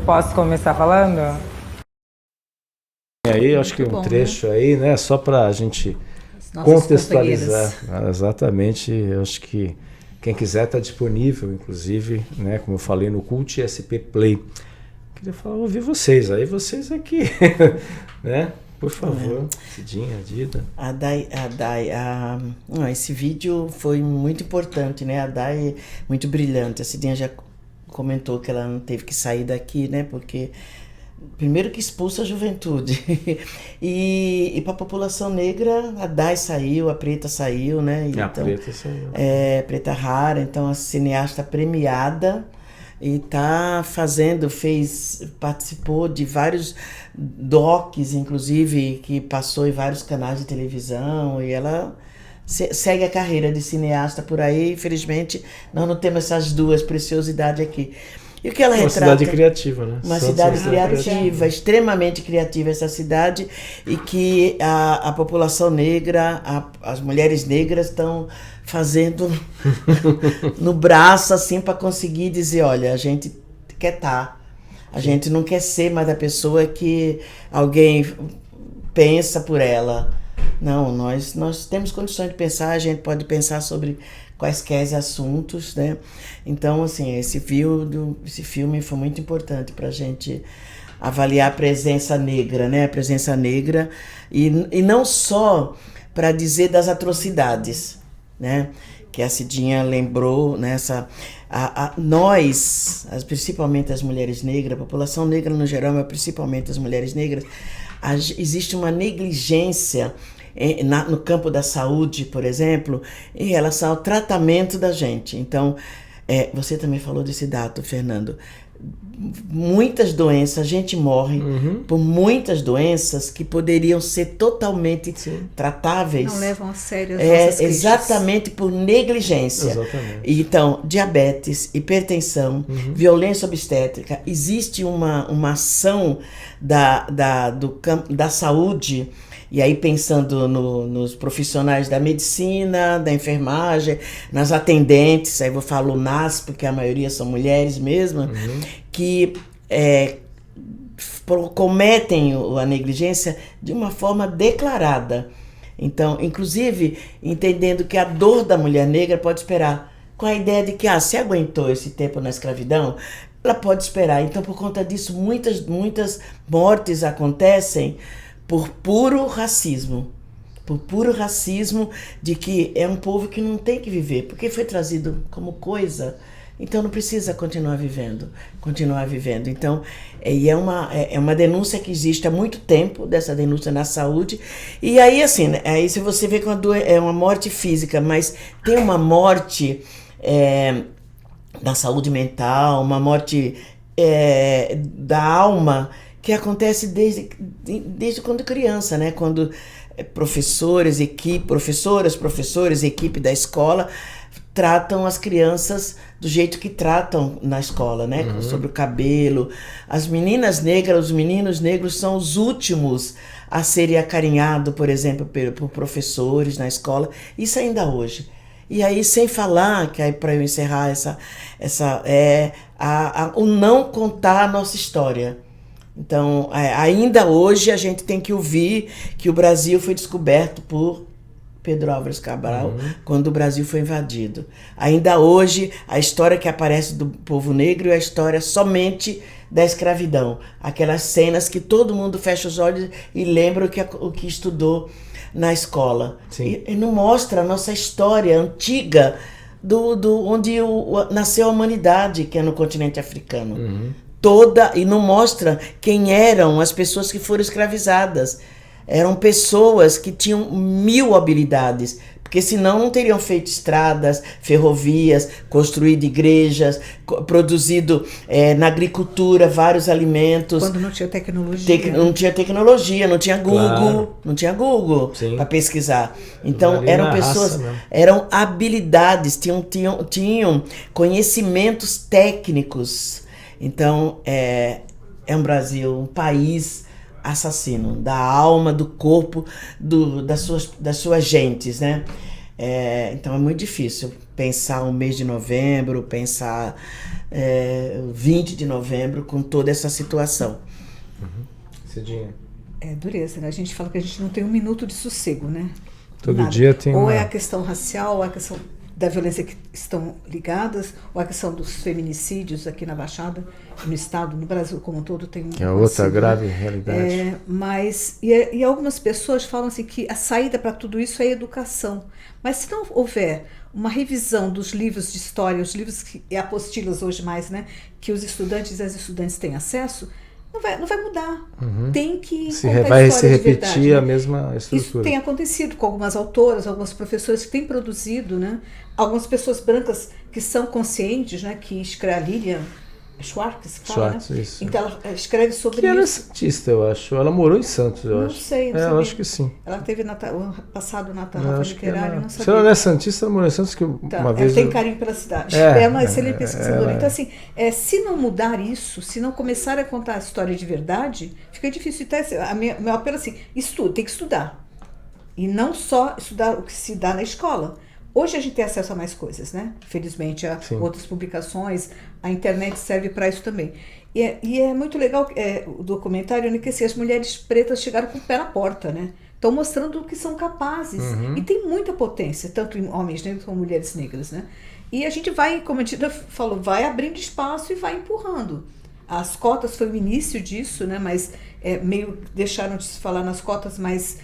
Posso começar falando? Aí, acho que um trecho aí, né, só para a gente contextualizar. Exatamente, eu acho que quem quiser está disponível, inclusive, né, como eu falei, no Cult SP Play. Queria ouvir vocês, aí vocês aqui, né, por favor, Cidinha, Dida. Esse vídeo foi muito importante, né, a Day é muito brilhante, a Cidinha já comentou que ela não teve que sair daqui, né, porque primeiro que expulsa a juventude e para a população negra a Day saiu, a Preta saiu, né? Então, a Preta saiu. Preta Rara, então a cineasta premiada e participou de vários docs, inclusive, que passou em vários canais de televisão, e ela segue a carreira de cineasta por aí. Infelizmente nós não temos essas duas preciosidades aqui. E o que ela retrata? Uma cidade criativa, né? Uma cidade criativa, extremamente criativa essa cidade, e que a população negra, as mulheres negras estão fazendo no braço assim para conseguir dizer, olha, a gente quer estar, a gente não quer ser mais a pessoa que alguém pensa por ela. Não, nós temos condições de pensar, a gente pode pensar sobre quaisquer assuntos, né? Então, assim, esse filme foi muito importante para a gente avaliar a presença negra, né? A presença negra, e não só para dizer das atrocidades, né? Que a Cidinha lembrou, né? Nós, principalmente as mulheres negras, a população negra no geral, mas principalmente as mulheres negras, existe uma negligência no campo da saúde, por exemplo, em relação ao tratamento da gente. Então, você também falou desse dado, Fernando. Muitas doenças, a gente morre por muitas doenças que poderiam ser totalmente tratáveis. Não levam a sério as nossas queixas. Exatamente por negligência. Exatamente. Então, diabetes, hipertensão, violência obstétrica. Existe uma ação do campo da saúde. E aí, pensando nos profissionais da medicina, da enfermagem, nas atendentes, aí vou falar o NAS, porque a maioria são mulheres mesmo, que cometem a negligência de uma forma declarada. Então, inclusive, entendendo que a dor da mulher negra pode esperar, com a ideia de que, se aguentou esse tempo na escravidão, ela pode esperar. Então, por conta disso, muitas mortes acontecem por puro racismo. Por puro racismo de que é um povo que não tem que viver, porque foi trazido como coisa, então não precisa continuar vivendo. Então, é uma denúncia que existe há muito tempo, dessa denúncia na saúde. E aí, assim, aí se você vê que é uma morte física, mas tem uma morte da saúde mental, uma morte da alma, que acontece desde quando criança, né? Quando professores, equipe da escola tratam as crianças do jeito que tratam na escola, né? Sobre o cabelo. As meninas negras, os meninos negros são os últimos a serem acarinhados, por exemplo, por professores na escola. Isso ainda hoje. E aí, sem falar, que aí para eu encerrar o não contar a nossa história. Então, ainda hoje a gente tem que ouvir que o Brasil foi descoberto por Pedro Álvares Cabral, quando o Brasil foi invadido. Ainda hoje, a história que aparece do povo negro é a história somente da escravidão. Aquelas cenas que todo mundo fecha os olhos e lembra o que estudou na escola. E não mostra a nossa história antiga onde nasceu a humanidade, que é no continente africano. E não mostra quem eram as pessoas que foram escravizadas. Eram pessoas que tinham 1000 habilidades, porque senão não teriam feito estradas, ferrovias, construído igrejas, produzido na agricultura vários alimentos. Quando não tinha tecnologia. Não tinha tecnologia, não tinha Google, não tinha Google para pesquisar. Então eram pessoas, eram habilidades, tinham conhecimentos técnicos. Então é um Brasil, um país assassino da alma, do corpo, das suas gentes, né? Então é muito difícil pensar o mês de novembro, pensar 20 de novembro com toda essa situação. Cidinha. É dureza, né? A gente fala que a gente não tem um minuto de sossego, né? Todo dia tem Ou é a questão racial, ou é a questão da violência que estão ligadas, ou a questão dos feminicídios aqui na Baixada, no estado, no Brasil como um todo tem é outra grave realidade. Mas e algumas pessoas falam assim que a saída para tudo isso é a educação. Mas se não houver uma revisão dos livros de história, os livros e apostilas hoje mais, né, que os estudantes e as estudantes têm acesso, não vai mudar. Tem que vai se repetir verdade, a mesma estrutura. Isso tem acontecido com algumas autoras, algumas professoras que têm produzido, né? Algumas pessoas brancas que são conscientes, né? Que escreve a Lilian Schwartz, né? Isso. Então ela escreve sobre que isso. Ela é santista, eu acho. Ela morou em Santos, eu acho. Não sei, eu acho que sim. Ela teve o ano passado na Tarefa Literária, não sabia. Se ela não é santista, ela morou em Santos, que uma vez... Ela tem carinho pela cidade. É uma excelente pesquisadora. Então, assim, se não mudar isso, se não começar a contar a história de verdade, fica difícil. Então, meu apelo é assim, tem que estudar. E não só estudar o que se dá na escola. Hoje a gente tem acesso a mais coisas, né? Felizmente, a outras publicações, a internet serve para isso também. E é muito legal o documentário, né, que assim, as mulheres pretas chegaram com o pé na porta, né? Estão mostrando que são capazes. E tem muita potência, tanto em homens negros como mulheres negras, né? E a gente vai, como a Tida falou, vai abrindo espaço e vai empurrando. As cotas foi o início disso, né? Mas meio deixaram de se falar nas cotas, mas...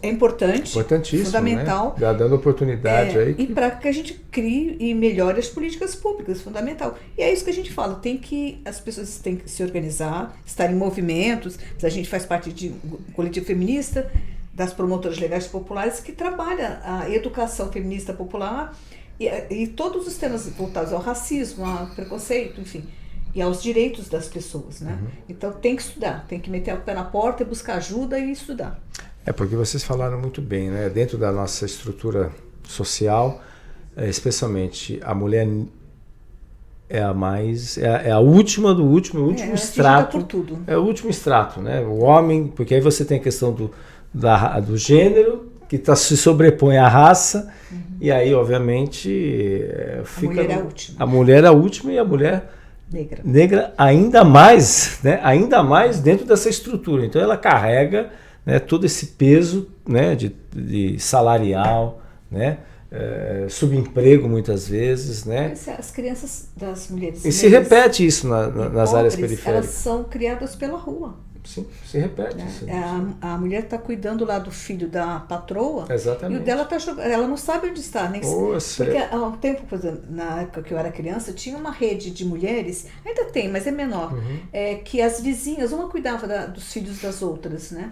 é importantíssimo, fundamental, né? Dando oportunidade aí. E para que a gente crie e melhore as políticas públicas, fundamental. E é isso que a gente fala, as pessoas têm que se organizar, estar em movimentos. A gente faz parte de um coletivo feminista, das promotoras legais populares, que trabalha a educação feminista popular e todos os temas voltados ao racismo, ao preconceito, enfim, e aos direitos das pessoas, né? Então tem que estudar, tem que meter o pé na porta, buscar ajuda e estudar. Porque vocês falaram muito bem, né? Dentro da nossa estrutura social, especialmente a mulher é a última do último extrato. Por tudo. É o último extrato, né? O homem, porque aí você tem a questão do gênero, que se sobrepõe à raça, e aí, obviamente, fica... A mulher é a última. A mulher é a última e a mulher... Negra ainda mais, né? Ainda mais dentro dessa estrutura. Então ela carrega, né, todo esse peso, né, de salarial, né, subemprego muitas vezes, né? As crianças das mulheres negras, se repete isso nas áreas periféricas. Elas são criadas pela rua. Sim, se repete. A mulher está cuidando lá do filho da patroa. Exatamente. E o dela está jogando. Ela não sabe onde está. Porque há um tempo, por exemplo, na época que eu era criança, tinha uma rede de mulheres, ainda tem, mas é menor, que as vizinhas, uma cuidava dos filhos das outras, né?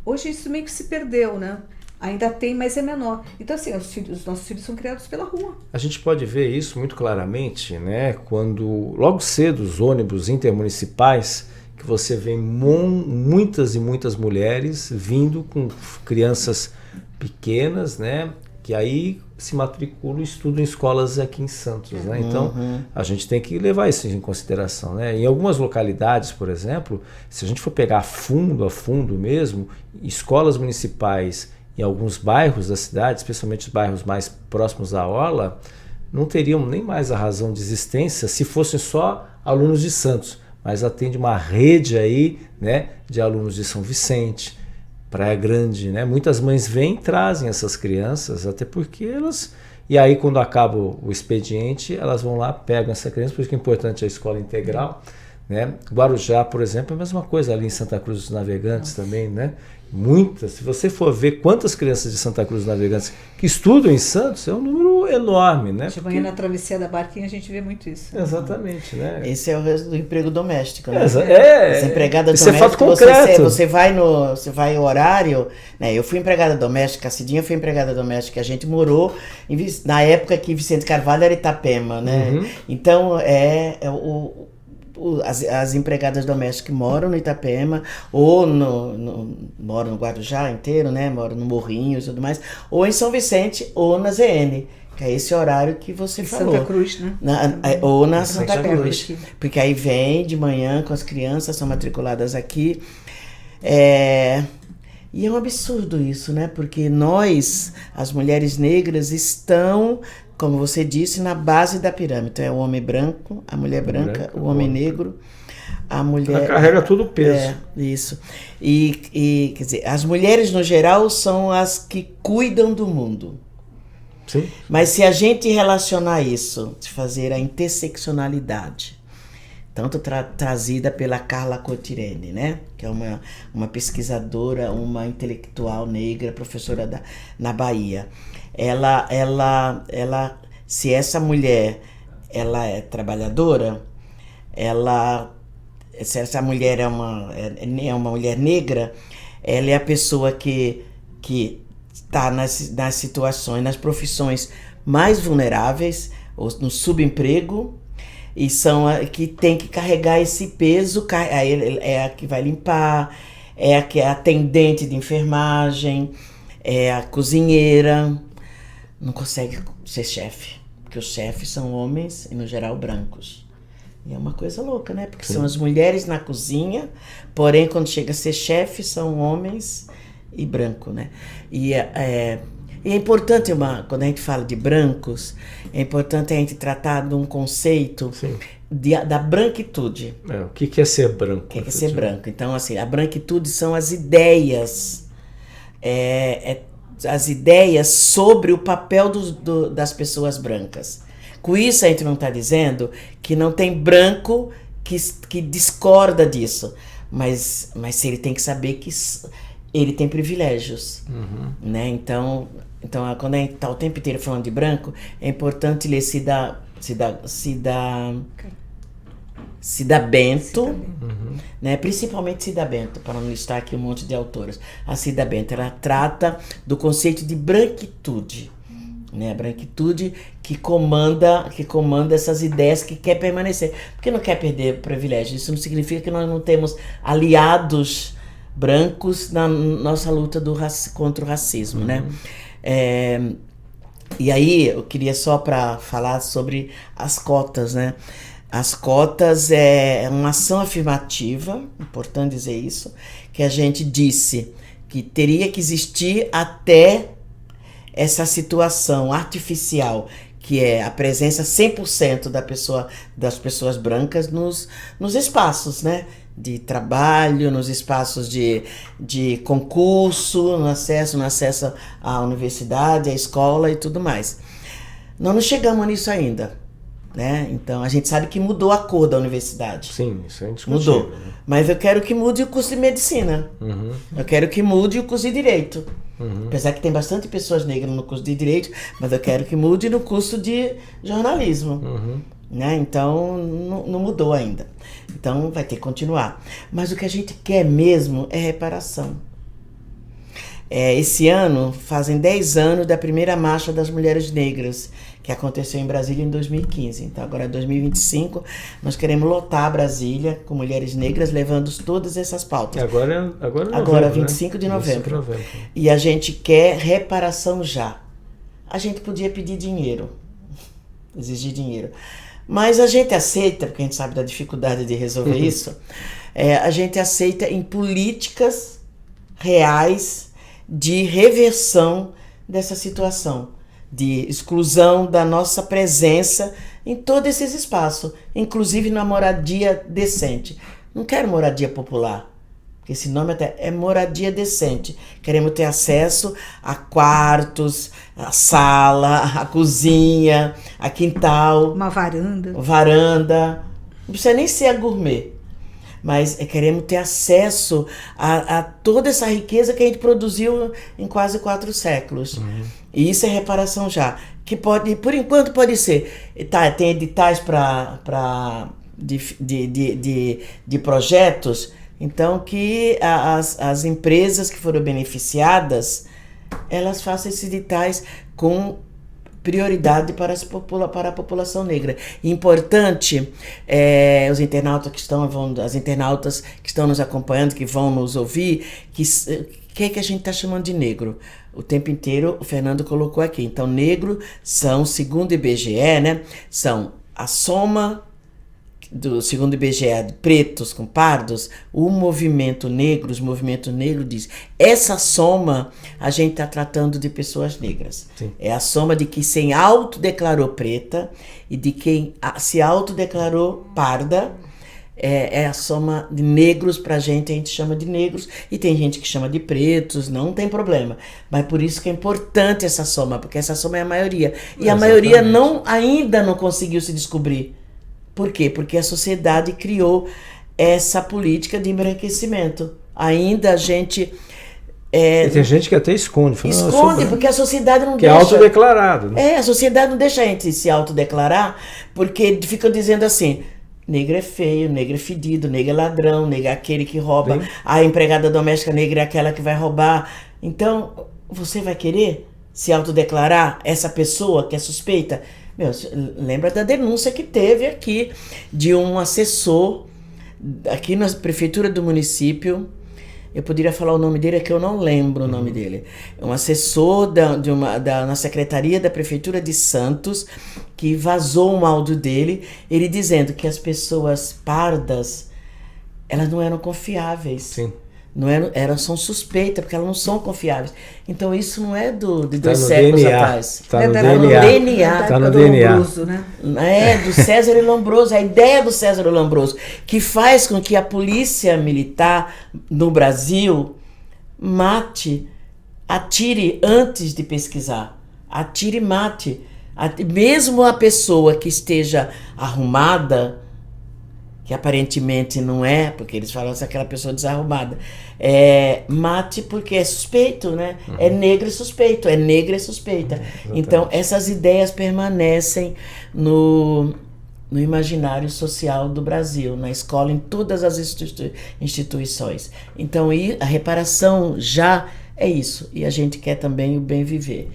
Hoje isso meio que se perdeu, né? Ainda tem, mas é menor. Então, assim, os nossos filhos são criados pela rua. A gente pode ver isso muito claramente, né? Quando, logo cedo, os ônibus intermunicipais, que você vê muitas e muitas mulheres vindo com crianças pequenas, né? Que aí se matriculam e estudam em escolas aqui em Santos, né? Então, a gente tem que levar isso em consideração, né? Em algumas localidades, por exemplo, se a gente for pegar a fundo mesmo, escolas municipais em alguns bairros da cidade, especialmente os bairros mais próximos à orla, não teriam nem mais a razão de existência se fossem só alunos de Santos. mas atende uma rede aí, né, de alunos de São Vicente, Praia Grande, né? Muitas mães vêm e trazem essas crianças, até porque elas... E aí, quando acaba o expediente, elas vão lá, pegam essa criança, por isso que é importante a escola integral, né? Guarujá, por exemplo, é a mesma coisa, ali em Santa Cruz dos Navegantes também, né? Muitas, se você for ver quantas crianças de Santa Cruz dos Navegantes que estudam em Santos, é um número enorme, né? De manhã na travessia da barquinha a gente vê muito isso. Exatamente, né? Esse é o resto do emprego doméstico, né? As empregadas isso domésticas, é fato concreto. Você vai horário, né? Eu fui empregada doméstica, a Cidinha foi empregada doméstica, a gente morou na época que Vicente Carvalho era Itapema, né? Uhum. Então, as empregadas domésticas que moram no Itapema, ou moram no Guarujá inteiro, né? Moram no Morrinho e tudo mais, ou em São Vicente, ou na ZN, que é esse horário que você falou. Santa Cruz, né? Ou na Santa Cruz. Aqui. Porque aí vem de manhã com as crianças, são matriculadas aqui. E é um absurdo isso, né? Porque nós, as mulheres negras, estão, como você disse, na base da pirâmide. Então é o homem branco, a mulher branca, o homem negro, a mulher... Ela carrega todo o peso. Isso. E, quer dizer, as mulheres, no geral, são as que cuidam do mundo. Sim. Mas se a gente relacionar isso, de fazer a interseccionalidade, tanto trazida pela Carla Cotirene, né? Que é uma pesquisadora, uma intelectual negra, professora na Bahia. Ela, se essa mulher ela é trabalhadora, se essa mulher é uma mulher negra, ela é a pessoa que está nas situações, nas profissões mais vulneráveis, ou no subemprego, e são a que tem que carregar esse peso, é a que vai limpar, é a que é atendente de enfermagem, é a cozinheira, não consegue ser chefe, porque os chefes são homens, e no geral brancos. E é uma coisa louca, né? Porque são as mulheres na cozinha, porém quando chega a ser chefe são homens e branco, né? E é importante, quando a gente fala de brancos, é importante a gente tratar de um conceito da branquitude. O que é ser branco? O que é ser branco? Então, assim, a branquitude são as ideias, as ideias sobre o papel das pessoas brancas. Com isso, a gente não está dizendo que não tem branco que discorda disso, mas se ele tem que saber que ele tem privilégios, né? Então, quando a gente está o tempo inteiro falando de branco, é importante ler Cida Bento, né? Principalmente Cida Bento, para não listar aqui um monte de autoras. A Cida Bento, ela trata do conceito de branquitude, né? A branquitude que comanda essas ideias, que quer permanecer, porque não quer perder privilégio. Isso não significa que nós não temos aliados brancos na nossa luta contra o racismo, né? E aí eu queria só para falar sobre as cotas, né? As cotas é uma ação afirmativa, importante dizer isso, que a gente disse que teria que existir até essa situação artificial, que é a presença 100% das pessoas brancas nos espaços, né? De trabalho, nos espaços de concurso, no acesso à universidade, à escola e tudo mais. Nós não chegamos nisso ainda, né? Então, a gente sabe que mudou a cor da universidade. Sim, isso é indiscutível. Mudou. Né? Mas eu quero que mude o curso de medicina. Eu quero que mude o curso de direito. Apesar que tem bastante pessoas negras no curso de direito, mas eu quero que mude no curso de jornalismo. Né? Então, não mudou ainda. Então, vai ter que continuar. Mas o que a gente quer mesmo é reparação. Esse ano, fazem 10 anos da primeira marcha das mulheres negras, que aconteceu em Brasília em 2015. Então, agora em 2025, nós queremos lotar Brasília com mulheres negras, levando todas essas pautas. Agora 25 de novembro. E a gente quer reparação já. A gente podia pedir dinheiro, exigir dinheiro. Mas a gente aceita, porque a gente sabe da dificuldade de resolver isso, a gente aceita em políticas reais de reversão dessa situação, de exclusão da nossa presença em todos esses espaços, inclusive na moradia decente. Não quero moradia popular, porque esse nome até é moradia decente. Queremos ter acesso a quartos, a sala, a cozinha, a quintal. Uma varanda. Não precisa nem ser a gourmet. Mas queremos ter acesso a toda essa riqueza que a gente produziu em quase 4 séculos. E isso é reparação já. Que pode, por enquanto pode ser. Tem editais de projetos, então que as empresas que foram beneficiadas, elas façam esses editais com prioridade para a população negra. Importante, as internautas que estão nos acompanhando, que vão nos ouvir, que a gente está chamando de negro? O tempo inteiro o Fernando colocou aqui. Então, negro são, segundo o IBGE, né, são a soma segundo o IBGE, de pretos com pardos. O movimento negro diz, essa soma a gente está tratando de pessoas negras. Sim. É a soma de quem se autodeclarou preta e de quem se autodeclarou parda. É a soma de negros. Pra gente, a gente chama de negros, e tem gente que chama de pretos, não tem problema. Mas por isso que é importante essa soma, porque essa soma é a maioria. E a maioria ainda não conseguiu se descobrir. Por quê? Porque a sociedade criou essa política de embranquecimento. Ainda a gente... E tem gente que até esconde. Porque a sociedade não deixa... Que é autodeclarado. Né? A sociedade não deixa a gente se autodeclarar, porque ficam dizendo assim, negro é feio, negro é fedido, negro é ladrão, negro é aquele que rouba, a empregada doméstica negra é aquela que vai roubar. Então, você vai querer se autodeclarar essa pessoa que é suspeita? Meu, lembra da denúncia que teve aqui de um assessor aqui na prefeitura do município. Eu poderia falar o nome dele, é que eu não lembro o nome dele. Um assessor na secretaria da prefeitura de Santos, que vazou um áudio dele, ele dizendo que as pessoas pardas, elas não eram confiáveis. Sim. São suspeitas, porque elas não são confiáveis. Então isso não é de 2 séculos atrás. Está no DNA. Está no DNA. Lombroso, né? Do César Lombroso. A ideia do César Lombroso, que faz com que a polícia militar no Brasil atire antes de pesquisar. Atire e mate. Mesmo a pessoa que esteja arrumada, que aparentemente não é, porque eles falam assim, aquela pessoa desarrumada, mate porque é suspeito, né? É negro e suspeito, é negra e suspeita. Então, essas ideias permanecem no imaginário social do Brasil, na escola, em todas as instituições. Então, a reparação já é isso. E a gente quer também o bem viver.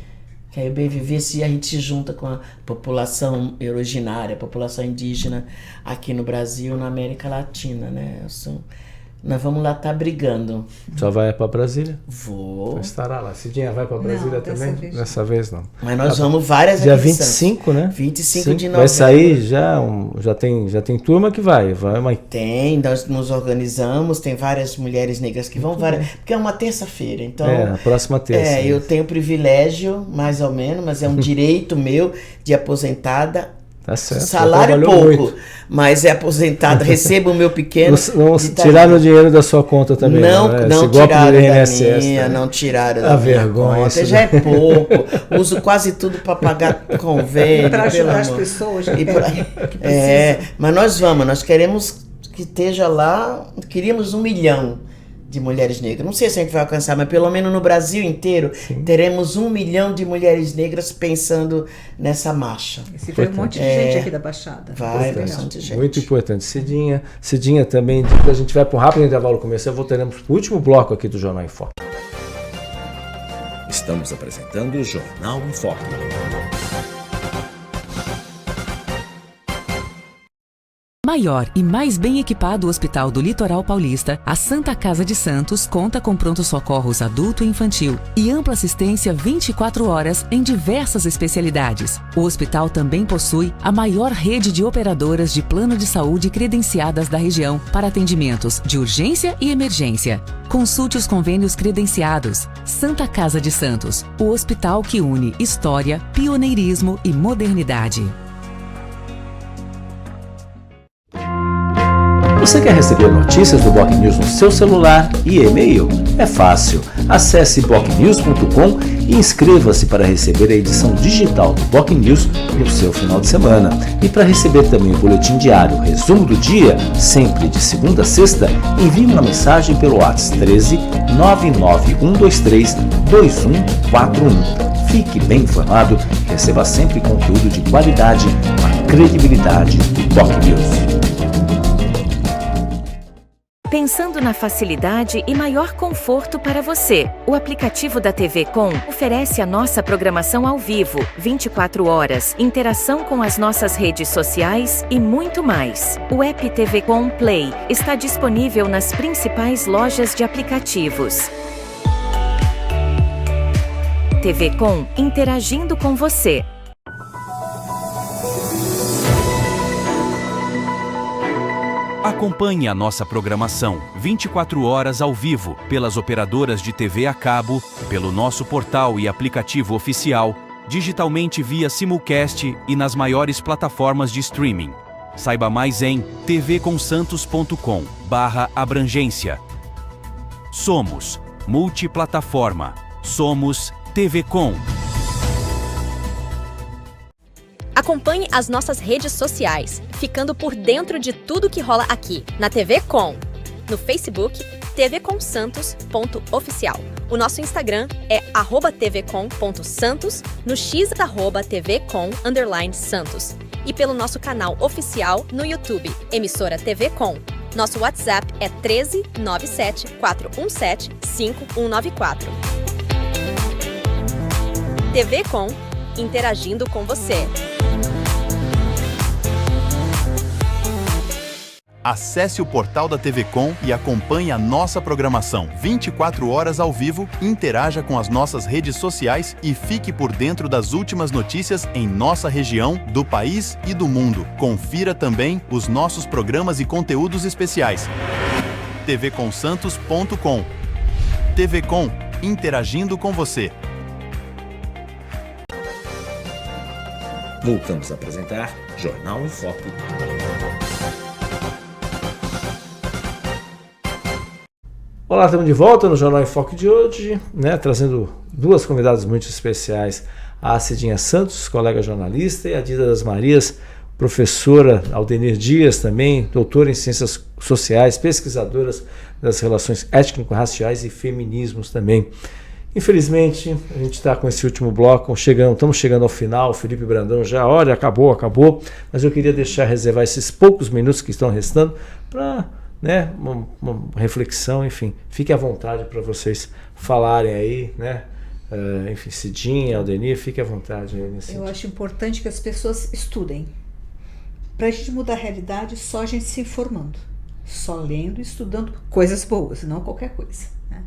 Que aí o bem viver, se a gente se junta com a população originária, a população indígena aqui no Brasil, na América Latina, né? Nós vamos lá estar brigando. Só vai para Brasília? Vou. Então estará lá. Cidinha vai para Brasília também? Dessa vez não. Mas nós vamos várias dia 25, né? 25 de novembro. Vai sair já tem turma que vai mas... Tem, nós nos organizamos, tem várias mulheres negras que vão, porque é uma terça-feira, então... a próxima terça. Eu tenho privilégio, mais ou menos, mas é um direito meu de aposentada. Tá certo. Salário pouco, muito. Mas é aposentada, recebo o meu pequeno. Não tiraram o dinheiro da sua conta também. Não tiraram da minha, não tiraram da minha vergonha, conta. Já é pouco. Uso quase tudo para pagar convênio. Para ajudar as pessoas. Mas nós queremos que esteja lá, queríamos 1 milhão de mulheres negras. Não sei se a gente vai alcançar, mas pelo menos no Brasil inteiro, teremos 1 milhão de mulheres negras pensando nessa marcha. Se vai um monte de gente aqui da Baixada. Vai bastante gente. Muito importante. Cidinha também, a gente vai para um rápido intervalo comercial, voltaremos para o último bloco aqui do Jornal em Foque. Estamos apresentando o Jornal em Foque. Maior e mais bem equipado Hospital do Litoral Paulista, a Santa Casa de Santos conta com pronto-socorros adulto e infantil e ampla assistência 24 horas em diversas especialidades. O hospital também possui a maior rede de operadoras de plano de saúde credenciadas da região para atendimentos de urgência e emergência. Consulte os convênios credenciados. Santa Casa de Santos, o hospital que une história, pioneirismo e modernidade. Você quer receber notícias do Boc News no seu celular e e-mail? É fácil. Acesse bocnews.com e inscreva-se para receber a edição digital do Boc News no seu final de semana. E para receber também o boletim diário, resumo do dia, sempre de segunda a sexta, envie uma mensagem pelo WhatsApp 13 99123 2141. Fique bem informado e receba sempre conteúdo de qualidade com a credibilidade do Boc News. Pensando na facilidade e maior conforto para você, o aplicativo da TV Com oferece a nossa programação ao vivo, 24 horas, interação com as nossas redes sociais e muito mais. O app TV Com Play está disponível nas principais lojas de aplicativos. TV Com, interagindo com você. Acompanhe a nossa programação 24 horas ao vivo pelas operadoras de TV a cabo, pelo nosso portal e aplicativo oficial, digitalmente via simulcast e nas maiores plataformas de streaming. Saiba mais em tvconsantos.com/abrangência. Somos multiplataforma. Somos TV Com. Acompanhe as nossas redes sociais, ficando por dentro de tudo que rola aqui, na TV Com. No Facebook, tvconsantos.oficial. O nosso Instagram é @tvcom.santos, no X @tvcom_santos. E pelo nosso canal oficial no YouTube, emissora TV Com. Nosso WhatsApp é 13 97 417 5194. TV Com, interagindo com você. Acesse o portal da TV Com e acompanhe a nossa programação 24 horas ao vivo, interaja com as nossas redes sociais e fique por dentro das últimas notícias em nossa região, do país e do mundo. Confira também os nossos programas e conteúdos especiais. tvconsantos.com. TV Com, interagindo com você. Voltamos a apresentar Jornal em Foco. Olá, estamos de volta no Jornal em Foco de hoje, né, trazendo duas convidadas muito especiais, a Cidinha Santos, colega jornalista, e a Dida das Marias, professora, Aldenir Dias também, doutora em Ciências Sociais, pesquisadoras das relações étnico-raciais e feminismos também. Infelizmente, a gente está com esse último bloco, estamos chegando ao final, o Felipe Brandão já, olha, acabou, mas eu queria reservar esses poucos minutos que estão restando para uma reflexão, enfim, fique à vontade para vocês falarem aí, né? Enfim, Cidinha, Aldenir, fique à vontade aí nesse sentido. Eu acho importante que as pessoas estudem. Para a gente mudar a realidade, só a gente se informando, só lendo e estudando coisas boas, não qualquer coisa, né?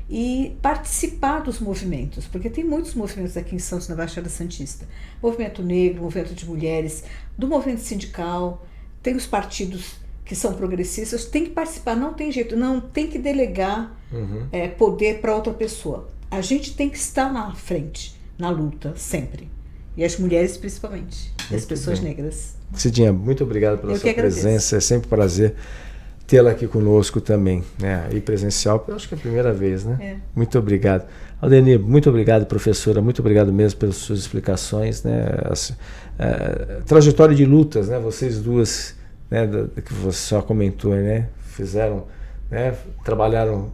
E participar dos movimentos, porque tem muitos movimentos aqui em Santos, na Baixada Santista. Movimento negro, movimento de mulheres, do movimento sindical, tem os partidos que são progressistas, tem que participar, não tem jeito, não tem que delegar poder para outra pessoa. A gente tem que estar na frente, na luta, sempre. E as mulheres principalmente, e as pessoas negras. Cidinha, muito obrigado pela sua presença, é sempre um prazer tê-la aqui conosco também, né? E presencial, eu acho que é a primeira vez, né? Muito obrigado. Aldenir, muito obrigado, professora, muito obrigado mesmo pelas suas explicações, né? Trajetória de lutas, né? Vocês duas, né, que você só comentou, né? Fizeram, né? Trabalharam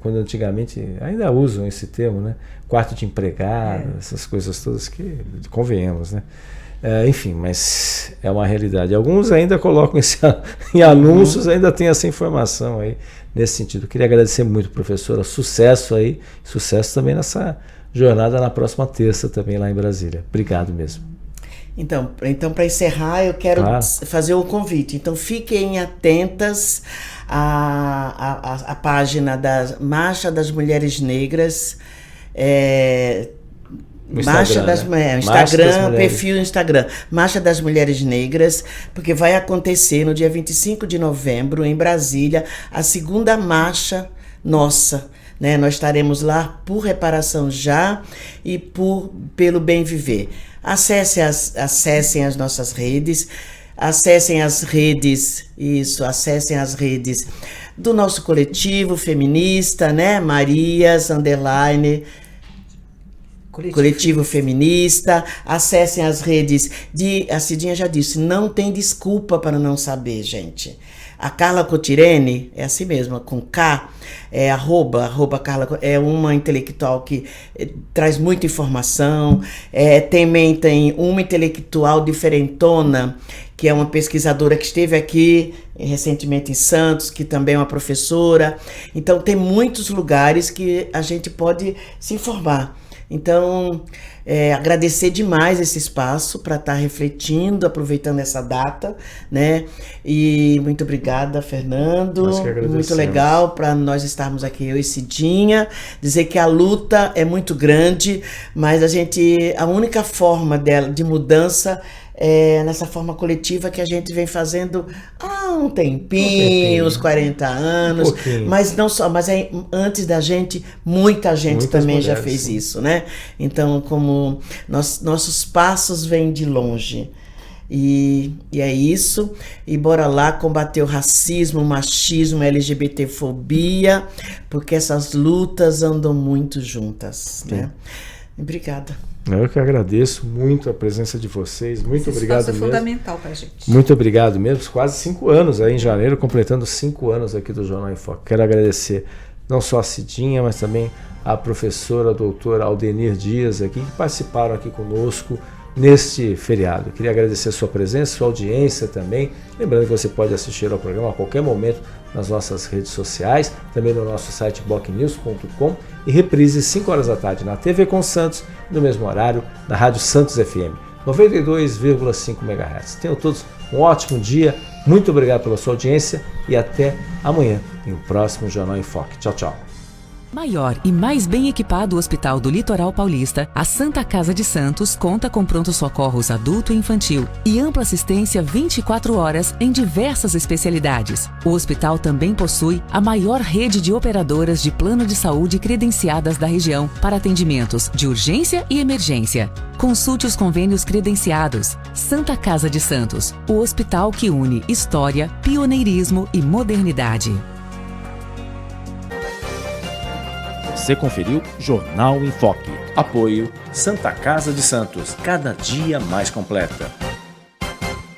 quando antigamente ainda usam esse termo, né? Quarto de empregado, essas coisas todas que convenhamos, né? Enfim, mas é uma realidade. Alguns ainda colocam isso em anúncios, ainda tem essa informação aí nesse sentido. Queria agradecer muito, professora. Sucesso aí, sucesso também nessa jornada na próxima terça também lá em Brasília. Obrigado mesmo. Então para encerrar, eu quero fazer um convite. Então, fiquem atentas à página da Marcha das Mulheres Negras, Marcha das Mulheres, Instagram, perfil Instagram, Marcha das Mulheres Negras, porque vai acontecer no dia 25 de novembro, em Brasília, a segunda marcha nossa, né? Nós estaremos lá por reparação já e pelo bem viver. Acessem as nossas redes, acessem as redes, do nosso coletivo feminista, né? Marias, _ Coletivo Feminista. Acessem as redes a Cidinha já disse, não tem desculpa para não saber, gente. A Carla Cotirene é assim mesmo, com K, @ Carla, é uma intelectual que traz muita informação. Também tem uma intelectual diferentona, que é uma pesquisadora que esteve aqui recentemente em Santos, que também é uma professora. Então tem muitos lugares que a gente pode se informar. Então, agradecer demais esse espaço para estar refletindo, aproveitando essa data, né? E muito obrigada, Fernando. Nós que agradecemos. Muito legal para nós estarmos aqui, eu e Cidinha. Dizer que a luta é muito grande, mas a única forma de mudança é nessa forma coletiva que a gente vem fazendo há um tempinho, uns 40 anos, mas não só, mas antes da gente, muita gente muitas também mulheres, já fez sim. Isso, né? Então, como nossos passos vêm de longe. E é isso, e bora lá combater o racismo, o machismo, a LGBTfobia, porque essas lutas andam muito juntas, né? Obrigada. Eu que agradeço muito a presença de vocês, muito obrigado mesmo. Isso é fundamental para a gente. Muito obrigado mesmo, quase 5 anos aí em janeiro, completando 5 anos aqui do Jornal em Foque. Quero agradecer não só a Cidinha, mas também a professora, a doutora Aldenir Dias aqui, que participaram aqui conosco neste feriado. Queria agradecer a sua presença, sua audiência também. Lembrando que você pode assistir ao programa a qualquer momento nas nossas redes sociais, também no nosso site bocnews.com e reprise 5 horas da tarde na TV com Santos, no mesmo horário, na Rádio Santos FM, 92,5 MHz. Tenham todos um ótimo dia, muito obrigado pela sua audiência e até amanhã em um próximo Jornal em Foque. Tchau, tchau. Maior e mais bem equipado Hospital do Litoral Paulista, a Santa Casa de Santos conta com pronto-socorros adulto e infantil e ampla assistência 24 horas em diversas especialidades. O hospital também possui a maior rede de operadoras de plano de saúde credenciadas da região para atendimentos de urgência e emergência. Consulte os convênios credenciados. Santa Casa de Santos, o hospital que une história, pioneirismo e modernidade. Você conferiu Jornal em Foque. Apoio Santa Casa de Santos, cada dia mais completa.